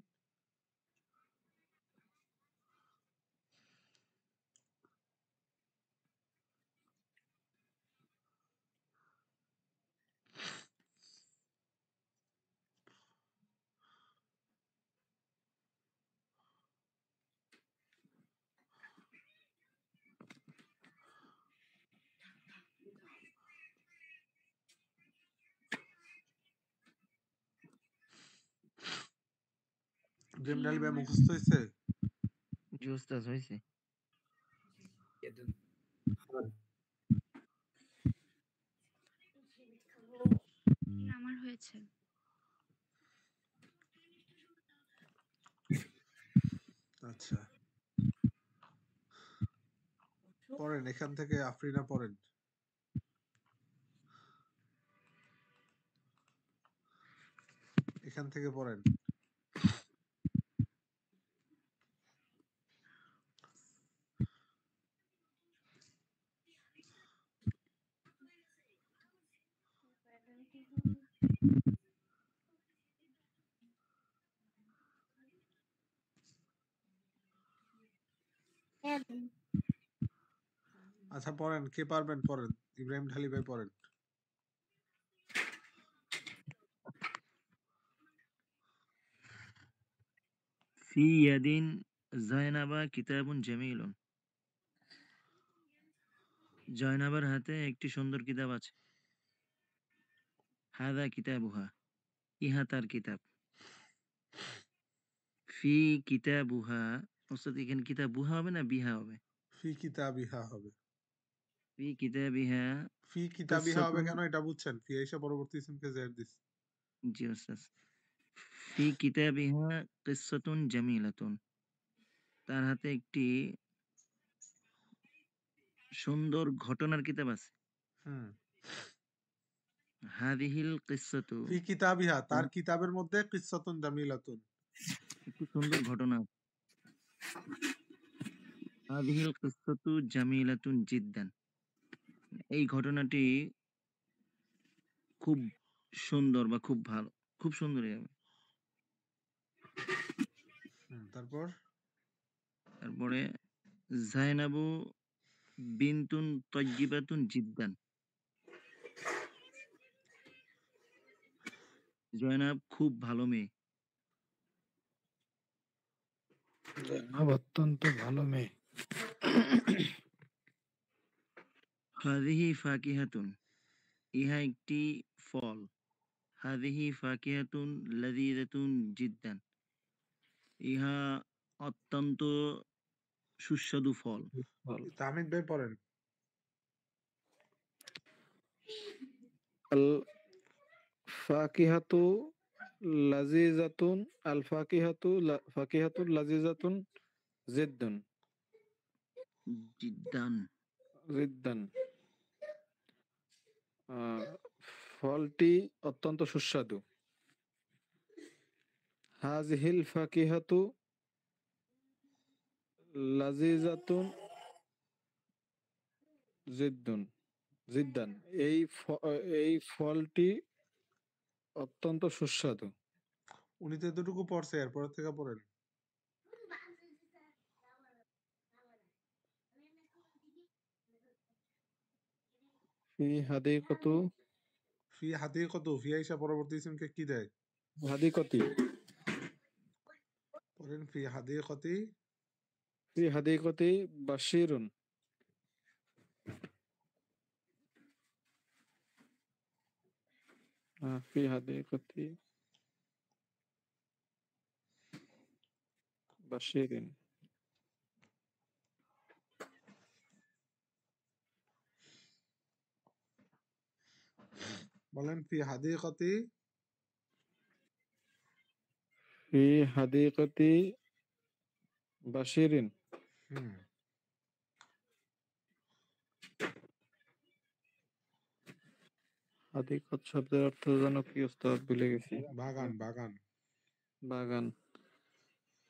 ইব্রাহিম ডালি ভাই মুখস্থ হয়েছে? জি ওস্তাদ, হয়েছে। আমার হয়েছে। আচ্ছা, পড়েন এখান থেকে, আফরিনা পড়েন। এখান থেকে পড়েন। আচ্ছা পড়েন, কে পারবেন পড়েন, ইব্রাহিম ঢালি ভাই পড়েন। ফি ইয়াদিন জায়নাবা কিতাবুন জামিলুন। জয়নাবার হাতে একটি সুন্দর কিতাব আছে। হাদা কিতাবুহা, ইহা তার কিতাব। ফি কিতাবুহা, ওস্তাদ এখানে কিতাবুহা হবে না বিহা হবে? ফি কিতাবিহা হবে। ফি কিতাবিহা ফি কিতাবিহা হবে কিসসাতুন। কেন এটা বুঝছেন? ফি এসে পরবর্তী ইসমকে জের দিস। জি ওস্তাদ। ফি কিতাবিহা কিসসাতুন জামিলাতুন। তার হাতে একটি সুন্দর ঘটনার কিতাব আছে। হুম। হাদিহিল কিসসাতু, ফি কিতাবিহা, তার কিতাবের মধ্যে কিসসাতুন জামিলাতুন, একটি সুন্দর ঘটনা। হাদিহিল কিসসাতু জামিলাতুন জিদ্দান। এই ঘটনাটি খুব সুন্দর বা খুব ভালো, খুব সুন্দরই হবে। তারপর তারপরে জাইনাবু বিনতুন তয়্যিবাতুন জিদ্দান। জয়নাব খুব ভালো মেয়ে। জয়নাব অত্যন্ত ভালো মেয়ে। হাযিহি ফাকিহাতুন, ইহা একটি ফল। হাযিহি ফাকিহাতুন লাযীযাতুন জিদ্দান, ইহা অত্যন্ত সুস্বাদু ফল। ভালো। তাহমিদ ভাই পড়েন। আল ফাকিহাতু লাযীযাতুন আল ফাকিহাতুল লাযীযাতুন জিদ্দুন জিদ্দান, জিদ্দান। ফলটি অত্যন্ত সুস্বাদু। হাযিহিল ফাকিহাতু লাযীযাতুন জিদ্দান। এই ফলটি অত্যন্ত সুস্বাদু। উনি তো এতটুকু পড়ছে, এরপর থেকে পড়েন। ফি হাদিকতু ফি হাদিকতু, ফি আইসা পরবর্তী ইসমকে কি দেয়? হাদিকতি পড়েন ফি হাদিকতি ফি হাদিকতি বাশিরুন। ফি হাদিকতি বাশিরিন। বলেন ফি হাদিকতি ফি হাদিকতি বাশিরিন। হুম হাদিকত শব্দের অর্থ যেন কি উস্তাদ ভুলে গেছি। বাগান, বাগান। বাগান।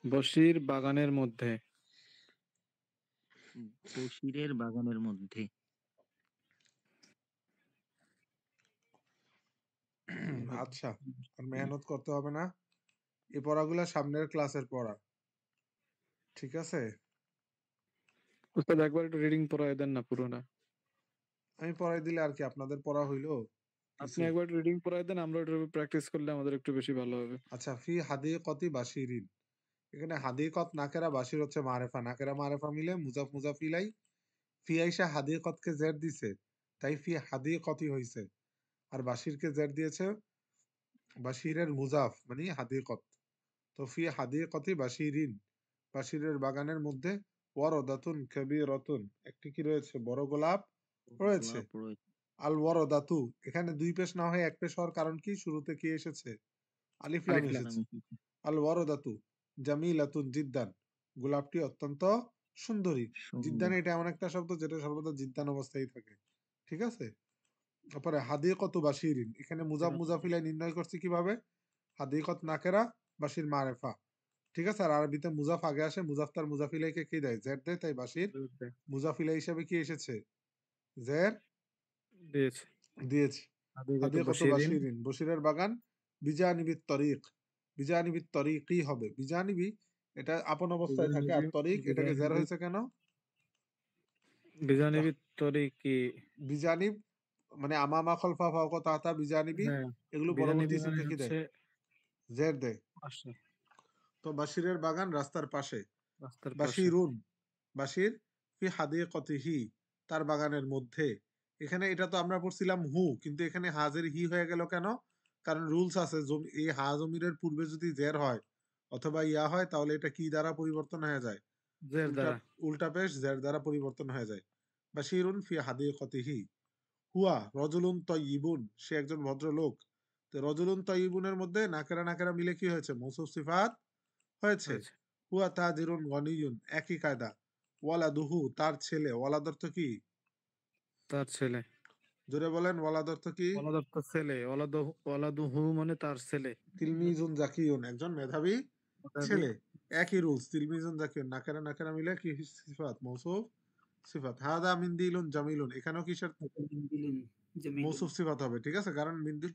বশির বাগানের মধ্যে। বশিরের বাগানের মধ্যে। আচ্ছা, আর মেহনত করতে হবে না। এই পড়াগুলা সামনের ক্লাসের পড়া, ঠিক আছে? উস্তাদ একবার একটু রিডিং পড়ায় দেন না পুরোটা। আমি পড়াই দিলে আর কি আপনাদের পড়া হইলো আপনি কিছু। একবার রিডিং পড়ায় দেন, আমরা ওটার প্র্যাকটিস করলে আমাদের একটু বেশি ভালো হবে। আচ্ছা, ফি হাদিকতি বাশিরিন। এখানে হাদিকত নাকেরা, বাশির হচ্ছে মারেফা। নাকেরা মারেফা মিলে মুজাফ মুজাফ ইলাই। ফি আইসা হাদিকতকে জের দিছে, তাই ফি হাদিকতি হইছে। আর বাশিরকে জের দিয়েছে বাশিরের মুজাফ মানে হাদিকত। তো ফি হাদিকতি বাশিরিন, বাশিরের বাগানের মধ্যে ওয়ারদাতুন কাবীরাতুন, একটি কি রয়েছে? বড় গোলাপ রয়েছে। গোলাপ রয়েছে। আল ওয়ারদাতু, এখানে দুই পেশ না হয়ে এক পেশ হওয়ার কারণ কি? শুরুতে কি এসেছে? আলিফ লাম আলিফ লাম। এসেছে। আল ওয়ারদাতু জামিলাতুন জিদ্দান, গোলাপটি অত্যন্ত সুন্দরী। জিদ্দান সুন্দর। এটা এমন একটা শব্দ যেটা সর্বদা জিদ্দান অবস্থায় থাকে, ঠিক আছে? তারপরে হাদিকতু বাশিরিন, এখানে মুজাফ মুজাফিলাই নির্ণয় করছি কিভাবে? হাদিকত নাকেরা, বাশির মারেফা, ঠিক আছে? আর আরবিতে মুজাফ আগে আসে, মুজাফ তার মুজাফিলাইকে কি দেয়? জের দেয়, তাই বাশির মুজাফিলা হিসাবে কি এসেছে? জের দিয়েছে। দিয়েছে। হাদিকত হাদিকত বাশিরিন। বাশিরিন, বশিরের বাগান। বিজানিবিত তরিক, বিজানিবিত তরিকই হবে। বিজানিবি এটা আপন অবস্থায় থাকে, আর তরিক এটাকে জের হয়েছে কেন? বিজানিবি তরিকি। বিজানিব মানে আমামা খলফা ফাওকা তাহতা বিজানিবি, হ্যাঁ, এগুলো পরবর্তী বিজানিবি মানে ইসমকে কি দেয়? হচ্ছে জের দেয়। পাশে, তো বাশিরের বাগান রাস্তার পাশে। রাস্তার পাশে। বাশিরুন, বাশির ফি হাদিকতিহি, তার বাগানের মধ্যে। এখানে এটা তো আমরা পড়ছিলাম হু, কিন্তু এখানে হাজের হি হয়ে গেল কেন? কারণ রুলস আছে, এই হা জমিরের পূর্বে যদি জের হয় অথবা ইয়া হয়, তাহলে এটা কি দ্বারা পরিবর্তন হয়ে যায়? জের উল্টা দ্বারা। উল্টা পেশ জের দ্বারা পরিবর্তন হয়ে যায়। বাশিরুন ফি হাদিকতিহি। হুয়া রজুলুন তয়্যিবুন, সে একজন ভদ্রলোক। তো রজুলুন তয়্যিবুনের মধ্যে নাকেরা নাকেরা মিলে কি হয়েছে? মৌসুফ সিফাত হয়েছে। হয়েছে। হুয়া তাজিরুন গনিয়ুন, একই কায়দা। ওয়ালাদুহু, তার ছেলে। ওয়ালাদ অর্থ কি? তার ছেলে। জোরে বলেন, ওয়ালাদ অর্থ কি? ওয়ালাদ অর্থ ছেলে। ওয়ালাদুহু মানে তার ছেলে। তিলমিজুন জাকিয়ুন, একজন মেধাবী মেধাবী ছেলে। একই রুলস, তিলমিজুন জাকিয়ুন, নাকেরা নাকেরা মিলে কি সিফাত? মৌসুফ সিফাত। হাদা মিন্দিলুন জামিলুন, এখানেও কিসের? দিলেন জামিলুন। মৌসুফ সিফাত হবে, ঠিক আছে? কারণ মিন্দিল